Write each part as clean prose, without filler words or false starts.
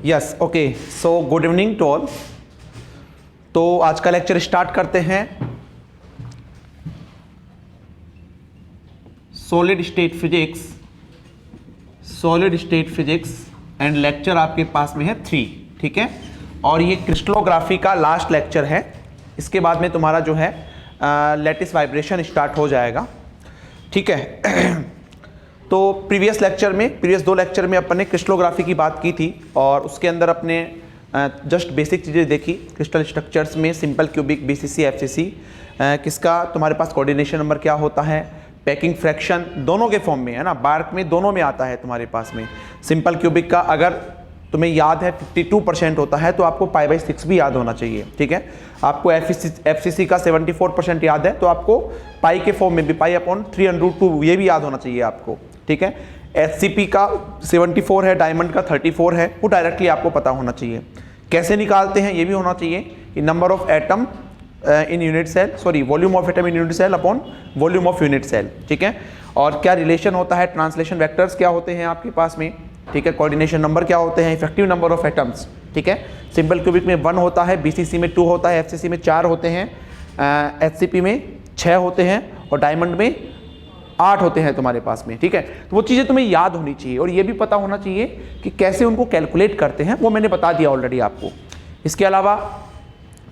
Yes okay, so good evening to all. तो आज का लेक्चर स्टार्ट करते हैं। Solid state physics and lecture आपके पास में है 3, ठीक है। और ये क्रिस्टलोग्राफी का लास्ट लेक्चर है। इसके बाद में तुम्हारा जो है लैटिस वाइब्रेशन स्टार्ट हो जाएगा, ठीक है। तो प्रीवियस 2 लेक्चर में अपन ने क्रिस्टलोग्राफी की बात की थी और उसके अंदर अपने जस्ट बेसिक चीज़ें देखी। क्रिस्टल स्ट्रक्चर्स में सिंपल क्यूबिक, बीसीसी, एफसीसी, किसका तुम्हारे पास कोऑर्डिनेशन नंबर क्या होता है, पैकिंग फ्रैक्शन दोनों के फॉर्म में है ना, बार्क में दोनों में आता है तुम्हारे पास में। सिंपल क्यूबिक का अगर तुम्हें याद है 52% होता है तो आपको π/6 भी याद होना चाहिए, ठीक है। आपको एफसीसी का 74% याद है तो आपको पाई के फॉर्म में भी π/3√2 ये भी याद होना चाहिए आपको, ठीक है। एचसीपी का 74 है, डायमंड का 34 है, वो डायरेक्टली आपको पता होना चाहिए। कैसे निकालते हैं ये भी होना चाहिए कि number of atom in unit cell, sorry volume of atom in unit cell upon volume of unit cell, ठीक है। और क्या रिलेशन होता है, ट्रांसलेशन वेक्टर्स क्या होते हैं आपके पास में, ठीक है। कोऑर्डिनेशन नंबर क्या होते हैं, इफेक्टिव नंबर ऑफ एटम्स, ठीक है। सिंपल क्यूबिक में 1 होता है, बीसीसी में 2 होता है, एफसीसी में 4 होते हैं, एचसीपी में 6 होते हैं और डायमंड में 8 होते हैं तुम्हारे पास में, ठीक है। तो वो चीज़ें तुम्हें याद होनी चाहिए और ये भी पता होना चाहिए कि कैसे उनको कैलकुलेट करते हैं, वो मैंने बता दिया ऑलरेडी आपको। इसके अलावा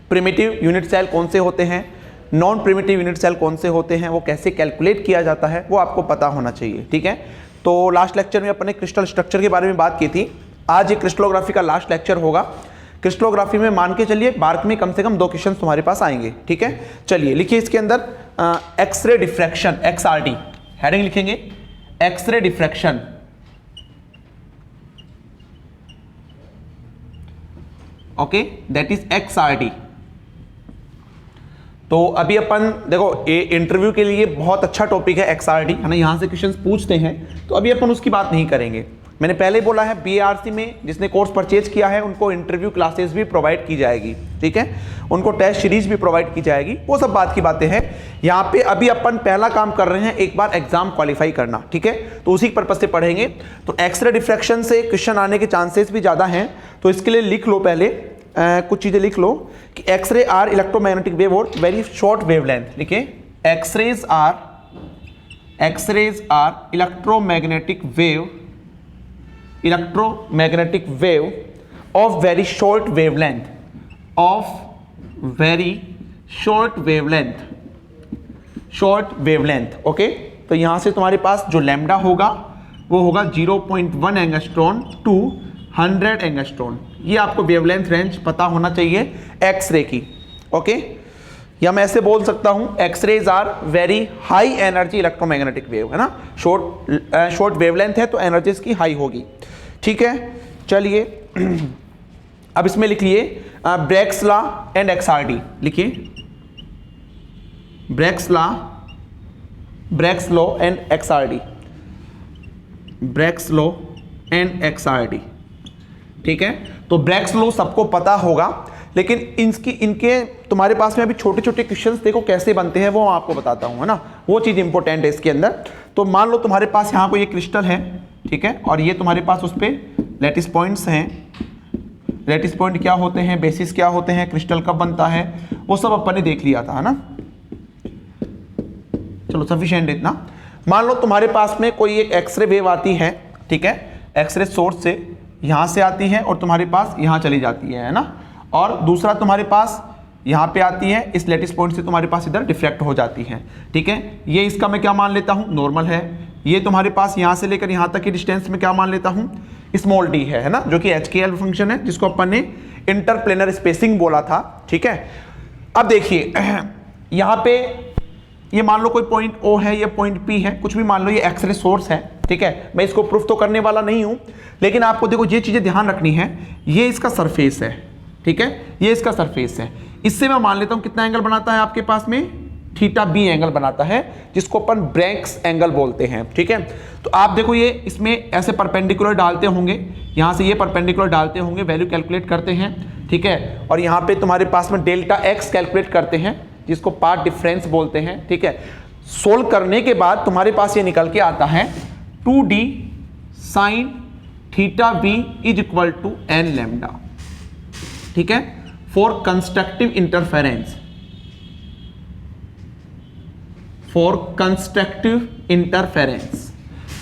प्रिमिटिव यूनिट सेल कौन से होते हैं, नॉन प्रिमिटिव यूनिट सेल कौन से होते हैं, वो कैसे कैलकुलेट किया जाता है, वो आपको पता होना चाहिए, ठीक है। तो लास्ट लेक्चर में अपन ने क्रिस्टल स्ट्रक्चर के बारे में बात की थी। आज ये क्रिस्टलोग्राफी का लास्ट लेक्चर होगा। क्रिस्टलोग्राफी में मान के चलिए बार्क में कम से कम 2 क्वेश्चन तुम्हारे पास आएंगे, ठीक है। चलिए लिखिए इसके अंदर एक्सरे डिफ्रैक्शन, XRD हेडिंग लिखेंगे, X-ray diffraction, okay, that is XRD। तो अभी अपन देखो ये इंटरव्यू के लिए बहुत अच्छा टॉपिक है XRD, है ना, यहाँ से क्वेश्चंस पूछते हैं, तो अभी अपन उसकी बात नहीं करेंगे। मैंने पहले बोला है BARC में जिसने कोर्स परचेज किया है उनको इंटरव्यू क्लासेस भी प्रोवाइड की जाएगी, ठीक है। उनको टेस्ट सीरीज भी प्रोवाइड की जाएगी, वो सब बात की बातें हैं। यहाँ पे अभी अपन पहला काम कर रहे हैं, एक बार एग्जाम क्वालिफाई करना, ठीक है। तो उसी पर्पज से पढ़ेंगे। तो एक्सरे डिफ्रैक्शन से क्वेश्चन आने के चांसेस भी ज़्यादा हैं, तो इसके लिए लिख लो पहले कुछ चीज़ें लिख लो कि एक्सरे आर इलेक्ट्रोमैग्नेटिक वेव और वेरी शॉर्ट वेवलेंथ। लिखिए X-rays are electromagnetic wave of very short wavelength, okay. तो यहां से तुम्हारे पास जो लैम्डा होगा वो होगा 0.1 एंगस्ट्रॉन टू 100 एंगस्ट्रॉन। ये आपको वेवलेंथ रेंज पता होना चाहिए एक्सरे की, ओके। या मैं ऐसे बोल सकता हूं X-rays are very high energy electromagnetic wave, है ना, शॉर्ट वेवलेंथ है तो एनर्जी इसकी हाई होगी, ठीक है। चलिए अब इसमें लिख लिए ब्रैग्स लॉ एंड XRD। लिखिए ब्रैग्स लॉ एंड XRD, ठीक है। तो ब्रैग्स लॉ सबको पता होगा, लेकिन इनके तुम्हारे पास में अभी छोटे छोटे क्वेश्चंस देखो कैसे बनते हैं, वो आपको बताता हूं, है ना, वो चीज़ इंपॉर्टेंट है इसके अंदर। तो मान लो तुम्हारे पास यहाँ को ये क्रिस्टल है, ठीक है, और ये तुम्हारे पास उस पर लैटिस पॉइंट्स हैं। लैटिस पॉइंट क्या होते हैं, बेसिस क्या होते हैं, क्रिस्टल कब बनता है, वो सब अपन ने देख लिया था, है ना। चलो सफिशिएंट इतना। मान लो तुम्हारे पास में कोई एक एक्सरे वेव आती है, ठीक है, एक्सरे सोर्स से यहाँ से आती है और तुम्हारे पास यहाँ चली जाती है ना, और दूसरा तुम्हारे पास यहाँ पे आती है, इस लैटिस पॉइंट से तुम्हारे पास इधर डिफ्रैक्ट हो जाती है, ठीक है। ये इसका मैं क्या मान लेता हूँ, नॉर्मल है। ये तुम्हारे पास यहाँ से लेकर यहाँ तक की डिस्टेंस में क्या मान लेता हूँ, स्मॉल d है ना, जो कि HKL फंक्शन है, जिसको अपन ने इंटरप्लेनर स्पेसिंग बोला था, ठीक है। अब देखिए यहाँ पे ये मान लो कोई पॉइंट O है, ये पॉइंट P है, कुछ भी मान लो, ये एक्सरे सोर्स है, ठीक है। मैं इसको प्रूफ तो करने वाला नहीं हूं, लेकिन आपको देखो ये चीजें ध्यान रखनी है। ये इसका सरफेस है, ठीक है, ये इसका सरफेस है। इससे मैं मान लेता हूं कितना एंगल बनाता है आपके पास में, θB एंगल बनाता है, जिसको अपन ब्रैग्स एंगल बोलते हैं, ठीक है। तो आप देखो ये इसमें ऐसे परपेंडिकुलर डालते होंगे, यहां से ये परपेंडिकुलर डालते होंगे, वैल्यू कैलकुलेट करते हैं, ठीक है। और यहाँ पे तुम्हारे पास में डेल्टा x कैलकुलेट करते हैं, जिसको पाथ डिफरेंस बोलते हैं, ठीक है। सोल्व करने के बाद तुम्हारे पास ये निकल के आता है 2d sin theta B is equal to N lambda, ठीक है, for constructive interference, for constructive interference.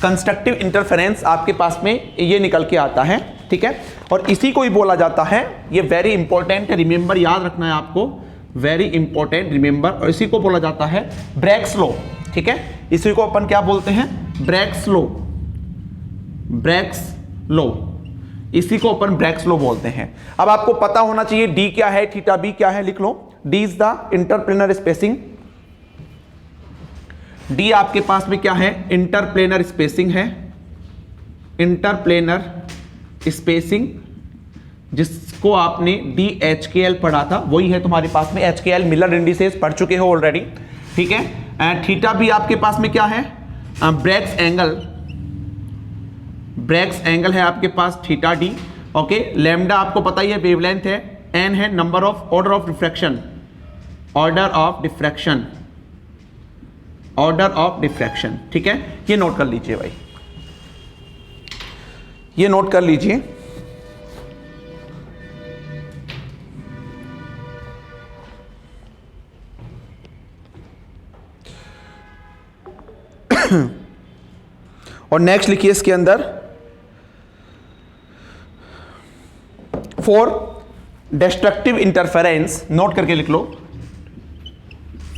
Constructive interference आपके पास में ये निकल के आता है, ठीक है, और इसी को ही बोला जाता है, ये वेरी इंपॉर्टेंट है, रिमेंबर याद रखना है आपको, वेरी इंपॉर्टेंट रिमेंबर, और इसी को बोला जाता है ब्रेग्स लॉ, ठीक है, इसी को अपन क्या बोलते हैं, ब्रेग्स लॉ, ब्रेग्स लॉ, इसी को अपन ब्रेग्स लॉ बोलते हैं। अब आपको पता होना चाहिए डी क्या है, थीटा बी क्या है, लिख लो, D is the interplanar spacing, D आपके पास में क्या है, इंटरप्लेनर स्पेसिंग है, इंटरप्लेनर स्पेसिंग, जिसको आपने DHKL पढ़ा था, वही है तुम्हारे पास में HKL, मिलर इंडिसेस पढ़ चुके हो ऑलरेडी, ठीक है। एंड थीटा भी आपके पास में क्या है, ब्रेग्स एंगल, ब्रेग्स एंगल है आपके पास थीटा डी, ओके। लैम्डा आपको पता ही है वेवलेंथ है, एन है number of order of diffraction, order of diffraction, order of diffraction, ठीक है, ये नोट कर लीजिए भाई, ये नोट कर लीजिए। और नेक्स्ट लिखिए इसके अंदर, फॉर डिस्ट्रक्टिव इंटरफेरेंस, नोट करके लिख लो,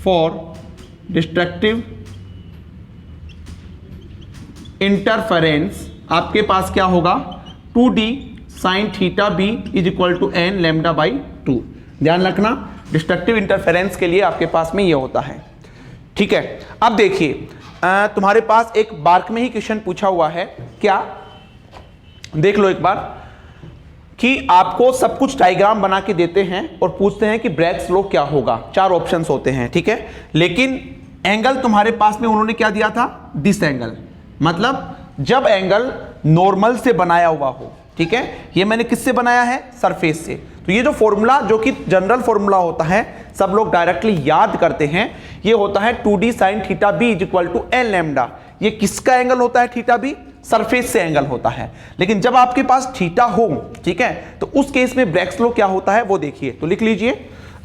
फॉर डिस्ट्रक्टिव इंटरफेरेंस आपके पास क्या होगा, 2D sine theta B is equal to N lambda by 2। ध्यान रखना, डिस्ट्रक्टिव इंटरफेरेंस के लिए आपके पास में ये होता है, ठीक है। अब देखिए तुम्हारे पास एक बार्क में ही क्वेश्चन पूछा हुआ है, क्या, देख लो एक बार, कि आपको सब कुछ डायग्राम बना के देते हैं और पूछते हैं कि ब्रेग्स लॉ क्या होगा, 4 ऑप्शंस होते हैं, ठीक है, लेकिन एंगल तुम्हारे पास में उन्होंने क्या दिया था, दिस एंगल, मतलब जब एंगल नॉर्मल से बनाया हुआ हो, ठीक है, ये मैंने किससे बनाया है, सरफेस से। तो ये जो फॉर्मूला, जो कि जनरल फॉर्मूला होता है, सब लोग डायरेक्टली याद करते हैं, ये होता है 2D sine theta B is equal to N lambda. ये किसका एंगल होता है, थीटा बी, सरफेस से एंगल होता है। लेकिन जब आपके पास थीटा हो, ठीक है, तो उस केस में ब्रेग्स लॉ क्या होता है वो देखिए, तो लिख लीजिए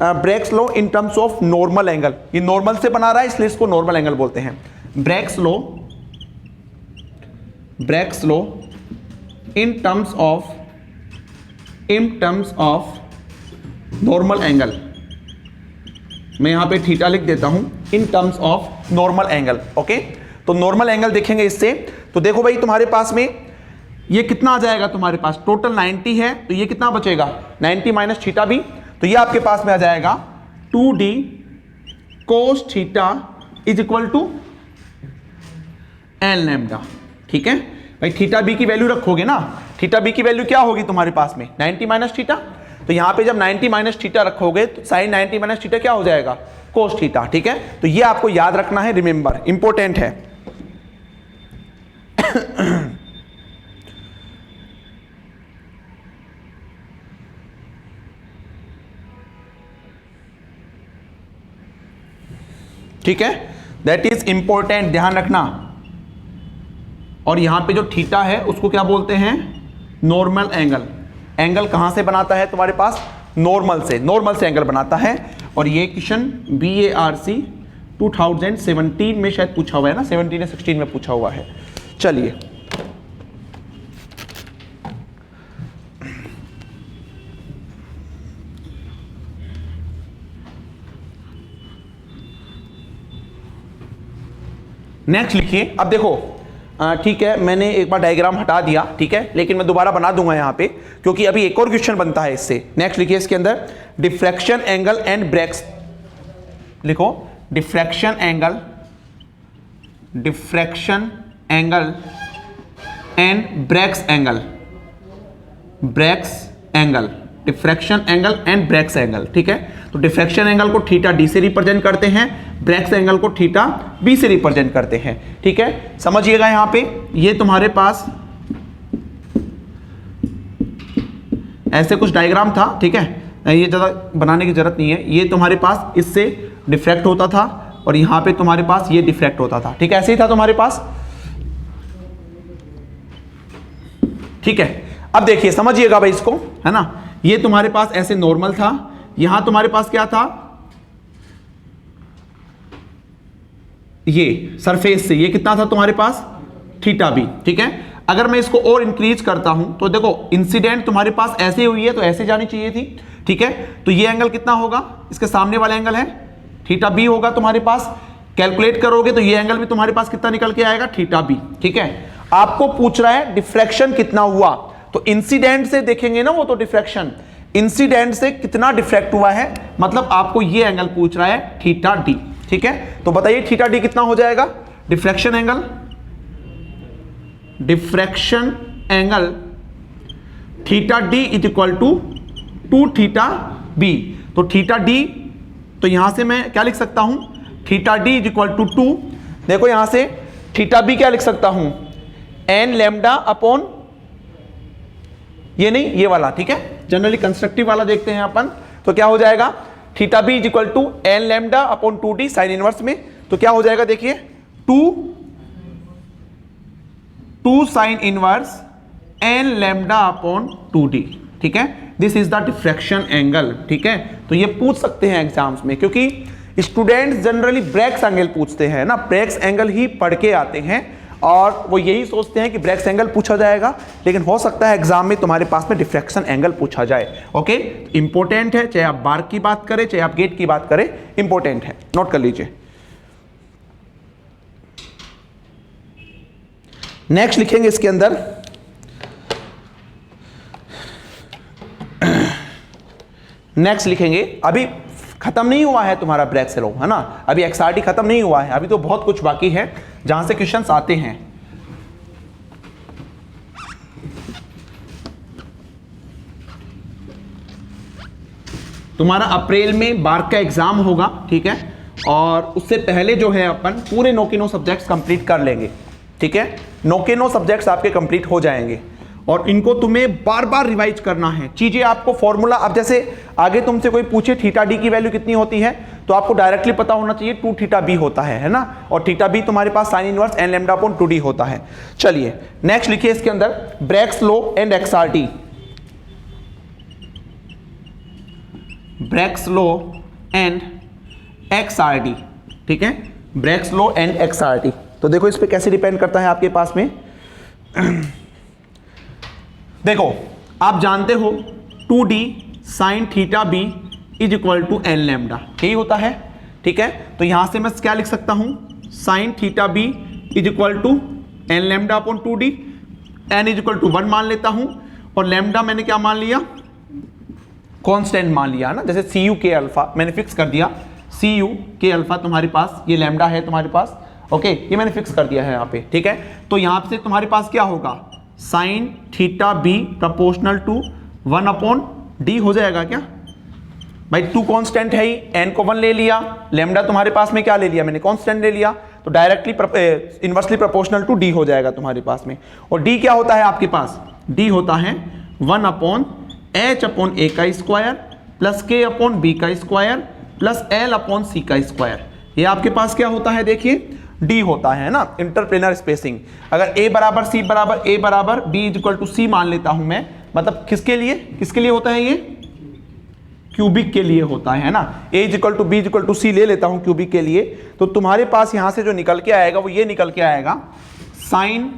Bragg's law in terms of normal angle, ये नॉर्मल से बना रहा है इसलिए इसको नॉर्मल एंगल बोलते हैं। Bragg's law, Bragg's law in terms of normal angle, मैं यहां पे थीटा लिख देता हूं, in terms of normal angle, okay. तो नॉर्मल एंगल देखेंगे इससे, तो देखो भाई तुम्हारे पास में ये कितना आ जाएगा, तुम्हारे पास टोटल 90 है, तो ये कितना बचेगा, 90 माइनस थीटा भी, तो ये आपके पास में आ जाएगा 2D cos theta is equal to N lambda, ठीक है भाई। थीटा बी की वैल्यू रखोगे ना, थीटा बी की वैल्यू क्या होगी तुम्हारे पास में, 90 माइनस थीटा, तो यहां पे जब 90 माइनस थीटा रखोगे तो साइन 90 माइनस थीटा क्या हो जाएगा, कोस थीटा, ठीक है। तो ये आपको याद रखना है, रिमेंबर, इंपॉर्टेंट है। ठीक है, दैट इज इंपॉर्टेंट, ध्यान रखना। और यहां पे जो थीटा है उसको क्या बोलते हैं, नॉर्मल एंगल। एंगल कहां से बनाता है तुम्हारे पास, नॉर्मल से, नॉर्मल से एंगल बनाता है। और ये क्वेश्चन BARC 2017 में शायद पूछा हुआ है ना, 17 या 16 में पूछा हुआ है। चलिए नेक्स्ट लिखिए। अब देखो ठीक है, मैंने एक बार डायग्राम हटा दिया, ठीक है, लेकिन मैं दोबारा बना दूंगा यहां पे, क्योंकि अभी एक और क्वेश्चन बनता है इससे। नेक्स्ट लिखिए इसके अंदर, डिफ्रैक्शन एंगल एंड ब्रेग्स, लिखो diffraction angle, diffraction angle and Bragg's angle, Bragg's angle, diffraction angle and Bragg's angle, ठीक है। तो डिफ्रैक्शन एंगल को थीटा डी से रिप्रेजेंट करते हैं, ब्रेग्स एंगल को थीटा बी से रिप्रेजेंट करते हैं, ठीक है। समझिएगा यहां पे, ये तुम्हारे पास ऐसे कुछ डायग्राम था, ठीक है, ये ज़्यादा बनाने की जरूरत नहीं है। ये तुम्हारे पास इससे डिफ्रैक्ट होता था और यहां पे तुम्हारे पास ये डिफ्रैक्ट होता था, ठीक है, ऐसे ही था तुम्हारे पास। ठीक है, अब देखिए समझिएगा भाई इसको, है ना। ये तुम्हारे पास ऐसे नॉर्मल था, यहां तुम्हारे पास क्या था, ये सरफेस से ये कितना था तुम्हारे पास, थीटा बी। ठीक है, अगर मैं इसको और इंक्रीज करता हूं तो देखो इंसिडेंट तुम्हारे पास ऐसे हुई है तो ऐसे जानी चाहिए थी। ठीक है, तो ये एंगल कितना होगा, इसके सामने वाला एंगल है थीटा बी होगा तुम्हारे पास। कैलकुलेट करोगे तो ये एंगल भी तुम्हारे पास कितना निकल के आएगा, थीटा बी। ठीक है, आपको पूछ रहा है डिफ्रैक्शन कितना हुआ, तो इंसिडेंट से देखेंगे ना वो, तो डिफ्रैक्शन इंसिडेंट से कितना डिफ्रैक्ट हुआ है, मतलब आपको ये एंगल पूछ रहा है थीटा डी। ठीक है, तो बताइए थीटा डी कितना हो जाएगा, diffraction angle, diffraction angle theta D is equal to 2 theta B. तो थीटा डी, तो यहां से मैं क्या लिख सकता हूं, theta D is equal to 2, देखो यहां से थीटा बी क्या लिख सकता हूं, एन लैम्डा अपॉन, ये नहीं ये वाला। ठीक है, जनरली कंस्ट्रक्टिव वाला देखते हैं अपन, तो क्या हो जाएगा, theta B is equal to N lambda upon 2d sine inverse में, तो क्या हो जाएगा देखिए 2 sine inverse N lambda upon 2d। ठीक है, this is the diffraction angle. ठीक है, तो ये पूछ सकते हैं एग्जाम्स में, क्योंकि स्टूडेंट्स जनरली ब्रैक्स एंगल पूछते हैं ना, ब्रैक्स एंगल ही पढ़ के आते हैं और वो यही सोचते हैं कि ब्रैक्स एंगल पूछा जाएगा, लेकिन हो सकता है एग्जाम में तुम्हारे पास में डिफ्रैक्शन एंगल पूछा जाए। ओके, इंपॉर्टेंट है, चाहे आप बार की बात करें चाहे आप गेट की बात करें, इंपॉर्टेंट है, नोट कर लीजिए। नेक्स्ट लिखेंगे इसके अंदर, नेक्स्ट लिखेंगे, अभी खत्म नहीं हुआ है तुम्हारा ब्रैक्स लॉ, है ना, अभी एक्सआरटी खत्म नहीं हुआ है, अभी तो बहुत कुछ बाकी है जहां से क्वेश्चंस आते हैं। तुम्हारा अप्रैल में बार का एग्जाम होगा। ठीक है, और उससे पहले जो है अपन पूरे 9 के 9 सब्जेक्ट्स कंप्लीट कर लेंगे। ठीक है, 9 के 9 सब्जेक्ट्स आपके कंप्लीट हो जाएंगे और इनको तुम्हें बार बार रिवाइज करना है चीजें, आपको फॉर्मूला, अब जैसे आगे तुमसे कोई पूछे थीटा डी की वैल्यू कितनी होती है, तो आपको डायरेक्टली पता होना चाहिए 2 थीटा बी होता है ना, और थीटा बी तुम्हारे पास sine inverse N lambda upon 2d होता है। चलिए नेक्स्ट लिखिए इसके अंदर, Bragg's law and XRD, Bragg's law and XRD. ठीक है, ब्रैक्स लॉ एंड एक्सआरटी, तो देखो इस पे कैसे डिपेंड करता है आपके पास में। देखो आप जानते हो 2d sine theta B is equal to N lambda, यही होता है। ठीक है, तो यहां से मैं क्या लिख सकता हूं, sine theta B is equal to N lambda upon 2d, N is equal to 1 मान लेता हूं, और लैम्डा मैंने क्या मान लिया, कांस्टेंट मान लिया ना, जैसे सी यू के अल्फा मैंने फिक्स कर दिया, सी यू के अल्फा तुम्हारे पास ये लैम्डा है तुम्हारे पास। ओके, ये मैंने फिक्स कर दिया है यहाँ पे। ठीक है, तो यहां से तुम्हारे पास क्या होगा, sine theta B proportional to 1 अपॉन डी हो जाएगा क्या भाई, 2 कांस्टेंट है ही, एन को 1 ले लिया, लैम्डा तुम्हारे पास में क्या ले लिया मैंने, कांस्टेंट ले लिया, तो directly inversely proportional to D हो जाएगा तुम्हारे पास में। और डी क्या होता है आपके पास, डी होता है 1 अपॉन एच अपॉन ए का स्क्वायर प्लस के अपॉन बी का स्क्वायर प्लस एल अपॉन सी का स्क्वायर। ये आपके पास क्या होता है, देखिए डी होता है ना, इंटरप्लेनर स्पेसिंग। अगर ए बराबर सी बराबर ए बराबर बी इज इक्वल टू सी मान लेता हूं मैं, मतलब किसके लिए होता है, ये क्यूबिक के लिए होता है ना, a is equal to b is equal to c ले लेता हूं क्यूबिक के लिए, तो तुम्हारे पास यहां से जो निकल के आएगा वो ये निकल के आएगा, sine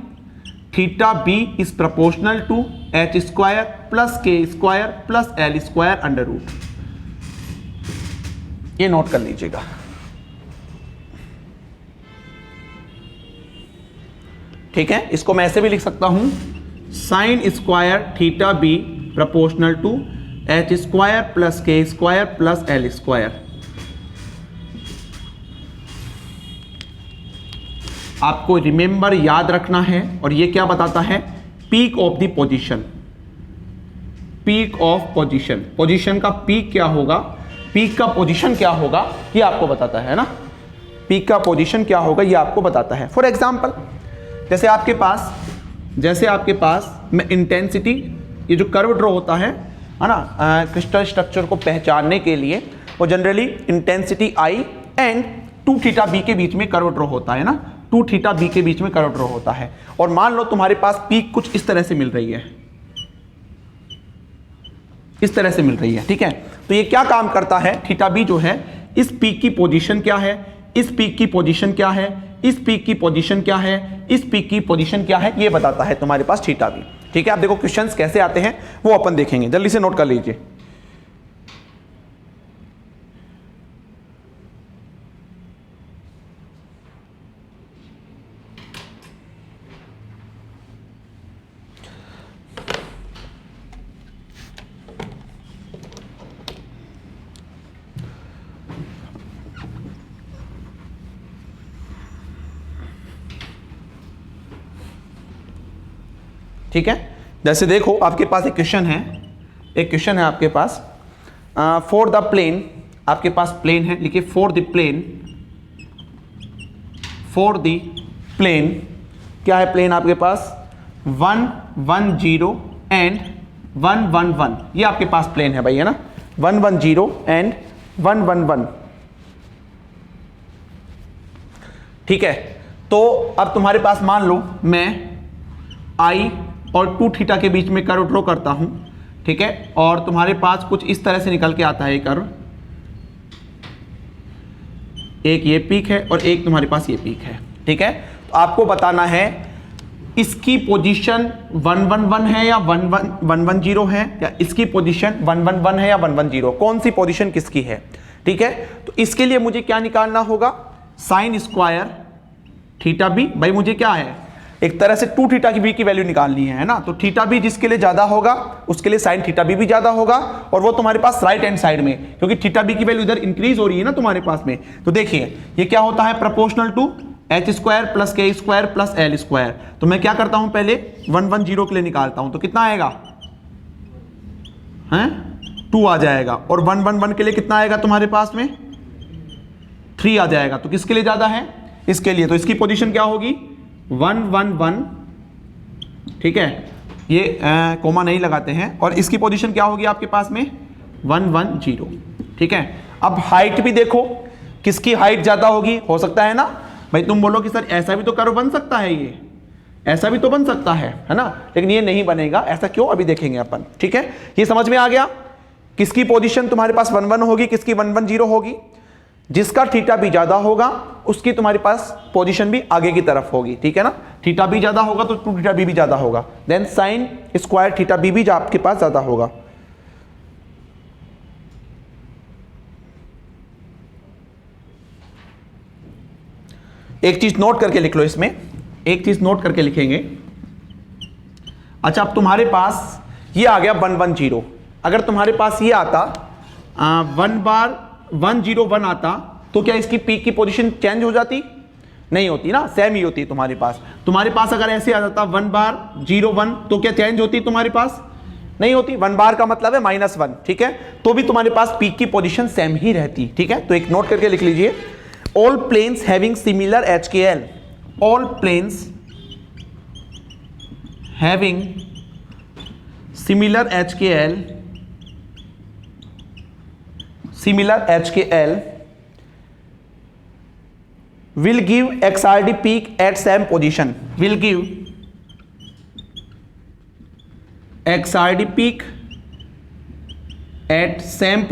theta B is proportional to H square plus के square plus L square under root. ये नोट कर लीजिएगा। ठीक है, इसको मैं ऐसे भी लिख सकता हूं, sine square theta B proportional to H square plus के स्क्वायर प्लस एल स्क्वायर। आपको रिमेंबर याद रखना है, और ये क्या बताता है, peak of the position, peak of position, position का पीक क्या होगा, पीक का पोजीशन क्या होगा, ये आपको बताता है ना, पीक का पोजीशन क्या होगा ये आपको बताता है। फॉर एग्जांपल जैसे आपके पास में इंटेंसिटी, ये जो कर्व ड्रॉ होता है ना, क्रिस्टल स्ट्रक्चर को पहचानने के लिए वो generally intensity I and 2 theta B के बीच में कर्व ड्रॉ होता है ना, 2 थीटा बी के बीच में कर्व ड्रॉ होता है। और मान लो तुम्हारे पास पीक कुछ इस तरह से मिल रही है, इस तरह से मिल रही है, ठीक है। तो ये क्या काम करता है, थीटा बी जो है, इस पीक की पोजीशन क्या है, इस पीक की पोजीशन क्या है, इस पीक की पोजीशन क्या है, इस पीक की पोजीशन क्या है, ये बताता है तुम्हारे पास थीटा बी, ठीक है। आप देखो क्वेश्चंस कैसे आते हैं वो अपन देखेंगे, जल्दी से नोट कर लीजिए। ठीक है, जैसे देखो आपके पास एक क्वेश्चन है आपके पास, फॉर द प्लेन, आपके पास प्लेन है, लिखिए फॉर द प्लेन क्या है प्लेन आपके पास, 1 1 0 एंड 1 1 1, ये आपके पास प्लेन है भाई, है ना, 1 1 0 एंड 1 1 1, ठीक है। तो अब तुम्हारे पास मान लो मैं आई और 2 थीटा के बीच में कर्व ड्रॉ करता हूं, ठीक है, और तुम्हारे पास कुछ इस तरह से निकल के आता है कर्व, एक ये पीक है और एक तुम्हारे पास ये पीक है, ठीक है। तो आपको बताना है इसकी पोजीशन 1 1 1 है या 1 1 0 है, या इसकी पोजीशन 1 1 1 है या 1 1 0, कौन सी पोजीशन किसकी है, ठीक है। तो इसके लिए मुझे क्या निकालना होगा, साइन स्क्वायर थीटा बी, भाई मुझे क्या है, एक तरह से 2 थीटा की बी की वैल्यू निकालनी है ना, तो थीटा बी जिसके लिए ज्यादा होगा उसके लिए साइन थीटा बी भी ज्यादा होगा, और वो तुम्हारे पास राइट हैंड साइड में, क्योंकि थीटा बी की वैल्यू इधर इंक्रीज हो रही है ना तुम्हारे पास में। तो देखिए ये क्या होता है, proportional to H square plus के स्क्वायर प्लस एल स्क्वायर। तो मैं क्या करता हूं, पहले 1 1 0 के लिए निकालता हूं, तो कितना आएगा, हैं 2 आ जाएगा, और 1 1 1 के लिए कितना आएगा तुम्हारे पास में 3 आ जाएगा। तो किसके लिए ज्यादा है, इसके लिए, तो इसकी पोजीशन क्या होगी 1 1 1, ठीक है, ये कोमा नहीं लगाते हैं, और इसकी पोजीशन क्या होगी आपके पास में 1 1 0, ठीक है। अब हाइट भी देखो किसकी हाइट ज्यादा होगी, हो सकता है ना भाई तुम बोलो कि सर ऐसा भी तो कर्व बन सकता है, ये ऐसा भी तो बन सकता है ना, लेकिन ये नहीं बनेगा, ऐसा क्यों अभी देखेंगे अपन, ठीक है। ये समझ में आ गया, किसकी पोजीशन तुम्हारे पास 1 1 होगी, किसकी 1 1 0 होगी, जिसका थीटा भी ज्यादा होगा उसकी तुम्हारे पास पोजीशन भी आगे की तरफ होगी, ठीक है ना। थीटा बी ज्यादा होगा तो 2 थीटा बी भी ज्यादा होगा, then sine square theta B भी आपके पास ज्यादा होगा। एक चीज नोट करके लिख लो, इसमें एक चीज नोट करके लिखेंगे। अच्छा, अब तुम्हारे पास ये आ गया 1 1 0, अगर तुम्हारे पास ये आता 1 बार 1 0 1 आता, तो क्या इसकी पीक की पोजीशन चेंज हो जाती, नहीं होती ना, सेम ही होती तुम्हारे पास अगर ऐसे आ जाता 1 बार 0 1, तो क्या चेंज होती तुम्हारे पास, नहीं होती। 1 बार का मतलब है -1, ठीक है, तो भी तुम्हारे पास पीक की पोजीशन सेम ही रहती, ठीक है। तो एक नोट करके लिख लीजिए, all planes having similar HKL, all planes having similar HKL will give XRD peak at same position, will give XRD peak at same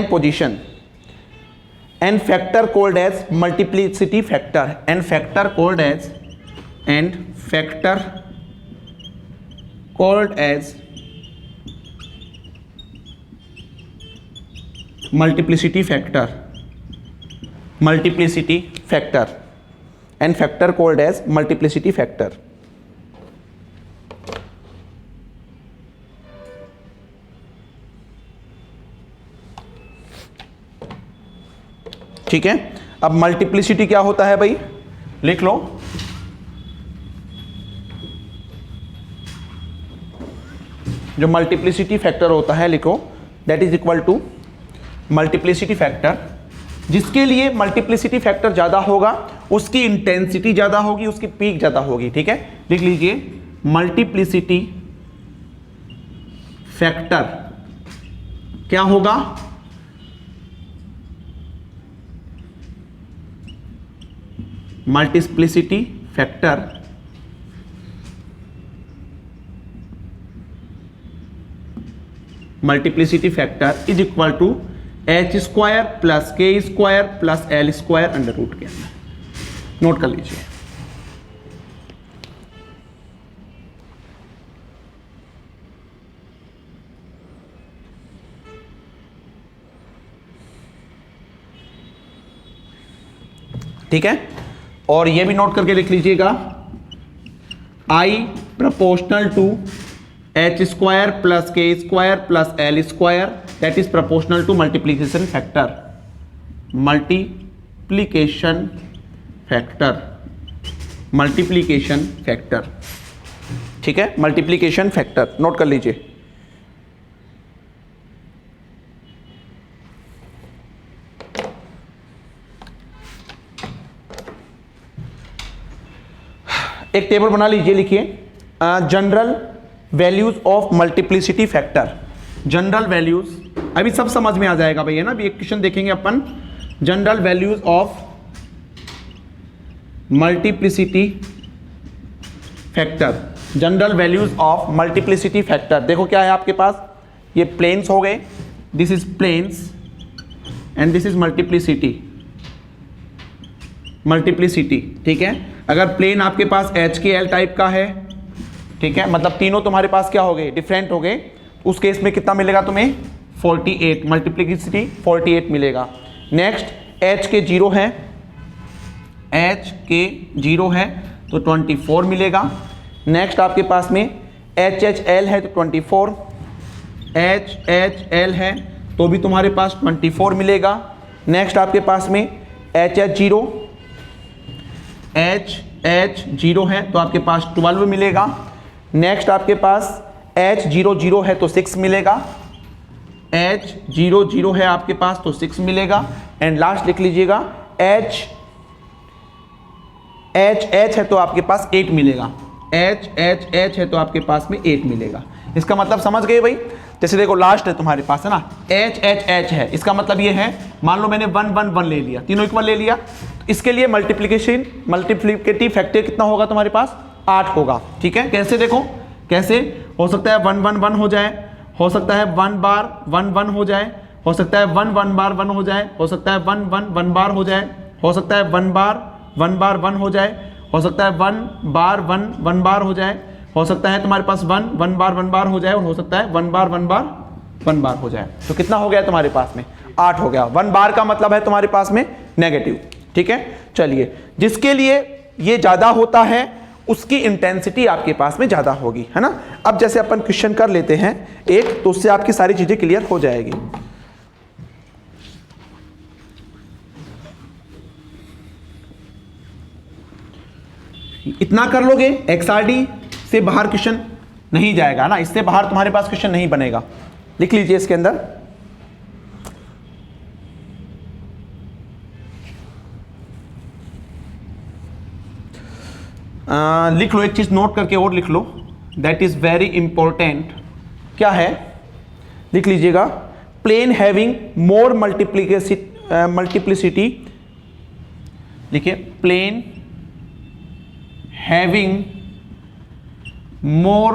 position, and factor called as multiplicity factor, and factor called as multiplicity factor, and factor called as multiplicity factor। ठीक है, अब multiplicity क्या होता है भाई, लिख लो, जो multiplicity factor होता है लिखो, that is equal to multiplicity factor, जिसके लिए मल्टीप्लिसिटी फैक्टर ज्यादा होगा उसकी इंटेंसिटी ज्यादा होगी, उसकी पीक ज्यादा होगी, ठीक है। लिख लीजिए मल्टीप्लिसिटी फैक्टर क्या होगा, multiplicity factor is equal to H square plus के square plus L square under root के अंदर। नोट कर लीजिए। ठीक है, और ये भी नोट करके लिख लीजिएगा, I proportional to H square plus के square plus L square that is proportional to multiplication factor, multiplication factor. ठीक है, मल्टीप्लीकेशन फैक्टर नोट कर लीजिए। एक टेबल बना लीजिए, लिखिए general values of multiplicity factor. General values अभी सब समझ में आ जाएगा भैया ना। अभी एक क्वेश्चन देखेंगे अपन, general values of multiplicity factor. General values of multiplicity factor देखो क्या है आपके पास, ये प्लेन्स हो गए, this is planes and this is multiplicity. ठीक है, अगर प्लेन आपके पास एच के एल टाइप का है, ठीक है, मतलब तीनों तुम्हारे पास क्या हो गए, डिफरेंट हो गए, उस केस में कितना मिलेगा तुम्हें, 48, मल्टीप्लिसिटी 48 मिलेगा। नेक्स्ट एच के जीरो है, एच के जीरो है तो 24 मिलेगा। नेक्स्ट आपके पास में एच एच एल है तो 24, एच एच एल है तो भी तुम्हारे पास 24 मिलेगा। नेक्स्ट आपके पास में H H zero, H H zero है तो आपके पास 12 मिलेगा। नेक्स्ट आपके पास एच जीरो जीरो है तो 6 मिलेगा, एच जीरो जीरो है आपके पास तो 6 मिलेगा। एंड लास्ट लिख लीजिएगा एच एच एच है तो आपके पास 8 मिलेगा, एच एच एच है तो आपके पास में 8 मिलेगा। इसका मतलब समझ गए भाई, जैसे देखो लास्ट है तुम्हारे पास है ना, एच एच एच है, इसका मतलब ये है, मान लो मैंने 1 1 1 ले लिया, तीनों इक्वल ले लिया, तो इसके लिए मल्टीप्लिकेटिव फैक्टर कितना होगा तुम्हारे पास, 8 होगा। ठीक है, कैसे देखो, कैसे हो सकता है 1 1 1 हो जाए, हो सकता है 1 बार 1 1 हो जाए, हो सकता है 1 1 बार 1 हो जाए, हो सकता है 1 1 1 बार हो जाए, हो सकता है 1 बार 1 बार 1 हो जाए, हो सकता है 1 बार 1 1 बार हो जाए, हो सकता है तुम्हारे पास 1 1 बार 1 बार हो जाए, और हो सकता है 1 बार 1 बार 1 बार हो जाए। तो कितना हो गया तुम्हारे पास में, 8 हो गया। 1 बार का मतलब है तुम्हारे पास में नेगेटिव। ठीक है, चलिए, जिसके लिए ये ज्यादा होता है उसकी इंटेंसिटी आपके पास में ज्यादा होगी, है ना। अब जैसे अपन क्वेश्चन कर लेते हैं एक, तो उससे आपकी सारी चीजें क्लियर हो जाएगी। इतना कर लोगे, XRD से बाहर क्वेश्चन नहीं जाएगा ना, इससे बाहर तुम्हारे पास क्वेश्चन नहीं बनेगा। लिख लीजिए इसके अंदर, लिख लो, एक चीज नोट करके और लिख लो, दैट इज वेरी इंपॉर्टेंट। क्या है, लिख लीजिएगा, प्लेन हैविंग मोर मल्टीप्लिसिटी, लिखिए plane having more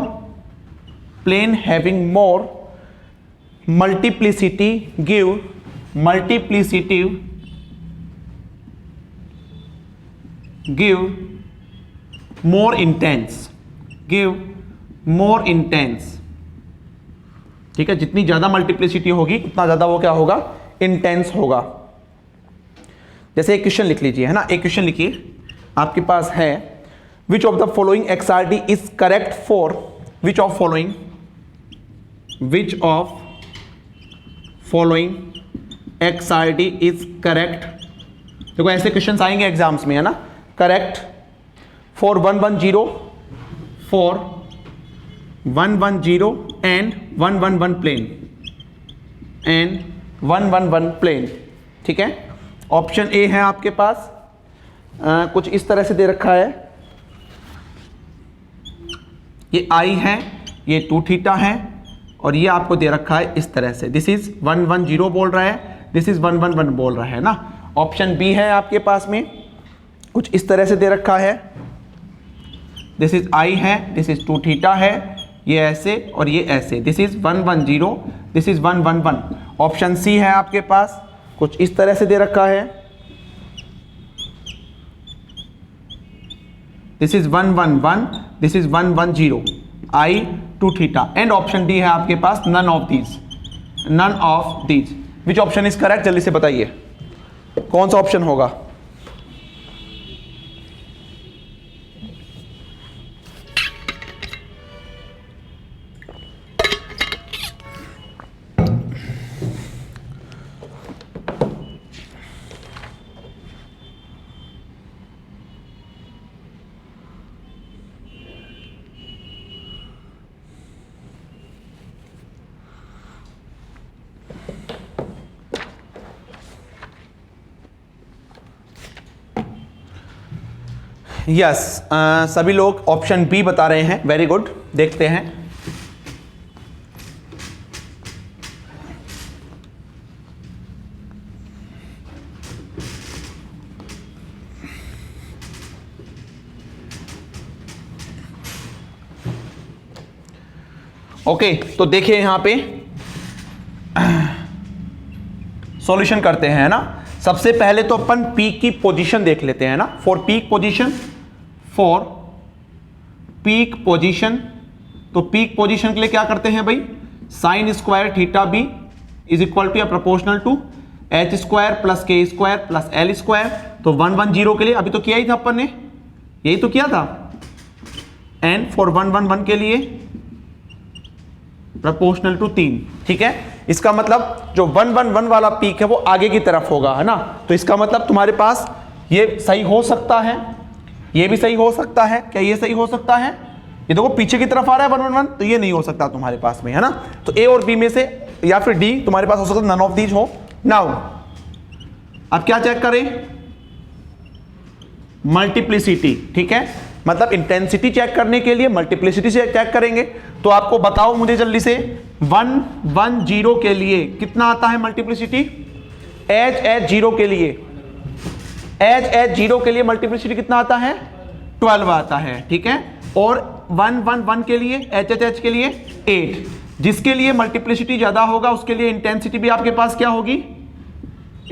multiplicity give more intense। ठीक है, जितनी ज्यादा मल्टीप्लिसिटी होगी उतना ज्यादा वो क्या होगा, इंटेंस होगा। जैसे एक क्वेश्चन लिख लीजिए, है ना, एक क्वेश्चन लिखिए आपके पास है, which of the following XRD is correct for, which of following XRD is correct। देखो ऐसे क्वेश्चंस आएंगे एग्जाम्स में, है ना, correct for 110, for 110 and 111 plane, and 111 plane. ठीक है, ऑप्शन ए है आपके पास, कुछ इस तरह से दे रखा है, ये I है, ये 2 थीटा है, और ये आपको दे रखा है इस तरह से, दिस इज 110 बोल रहा है, दिस इज 111 बोल रहा है ना। ऑप्शन बी है आपके पास में कुछ इस तरह से दे रखा है, दिस इज आई है, दिस इज 2 थीटा है, ये ऐसे और ये ऐसे, this is 110, this is 111। Option सी है आपके पास कुछ इस तरह से दे रखा है, this is 111, this is 110, I 2 theta. And option D है आपके पास none of these, none of these. Which option is correct, जल्दी से बताइए कौन सा ऑप्शन होगा। यस सभी लोग ऑप्शन बी बता रहे हैं, वेरी गुड। देखते हैं ओके तो देखिए यहां पे सॉल्यूशन करते हैं ना। सबसे पहले तो अपन पीक की पोजीशन देख लेते हैं ना। For peak position, for peak position, तो पीक पोजीशन के लिए क्या करते हैं भाई, sine square theta B is equal to या proportional to H square plus के स्क्वायर प्लस एल स्क्वायर। तो 110 के लिए अभी तो किया ही था अपन ने, यही तो किया था। एंड फॉर 111 के लिए प्रोपोर्शनल टू 3, ठीक है। इसका मतलब जो 111 वाला पीक है वो आगे की तरफ होगा, है ना। तो इसका मतलब तुम्हारे पास ये सही हो सकता है, ये भी सही हो सकता है। क्या ये सही हो सकता है? ये देखो पीछे की तरफ आ रहा है 111, तो ये नहीं हो सकता तुम्हारे पास में, है ना। तो ए और बी में से या फिर डी तुम्हारे पास हो सकता है, नन ऑफ दीज हो। नाउ अब क्या चेक करें, मल्टीप्लिसिटी, ठीक है। मतलब इंटेंसिटी चेक करने के लिए मल्टीप्लिसिटी से चेक करेंगे। तो आपको बताओ मुझे जल्दी से, 110 के लिए कितना आता है मल्टीप्लिसिटी? एच 0 के लिए, एच 0 के लिए मल्टीप्लिसिटी कितना आता है? 12 आता है, ठीक है। और 111 के लिए, एच के लिए 8। जिसके लिए मल्टीप्लिसिटी ज्यादा होगा उसके लिए इंटेंसिटी भी आपके पास क्या होगी?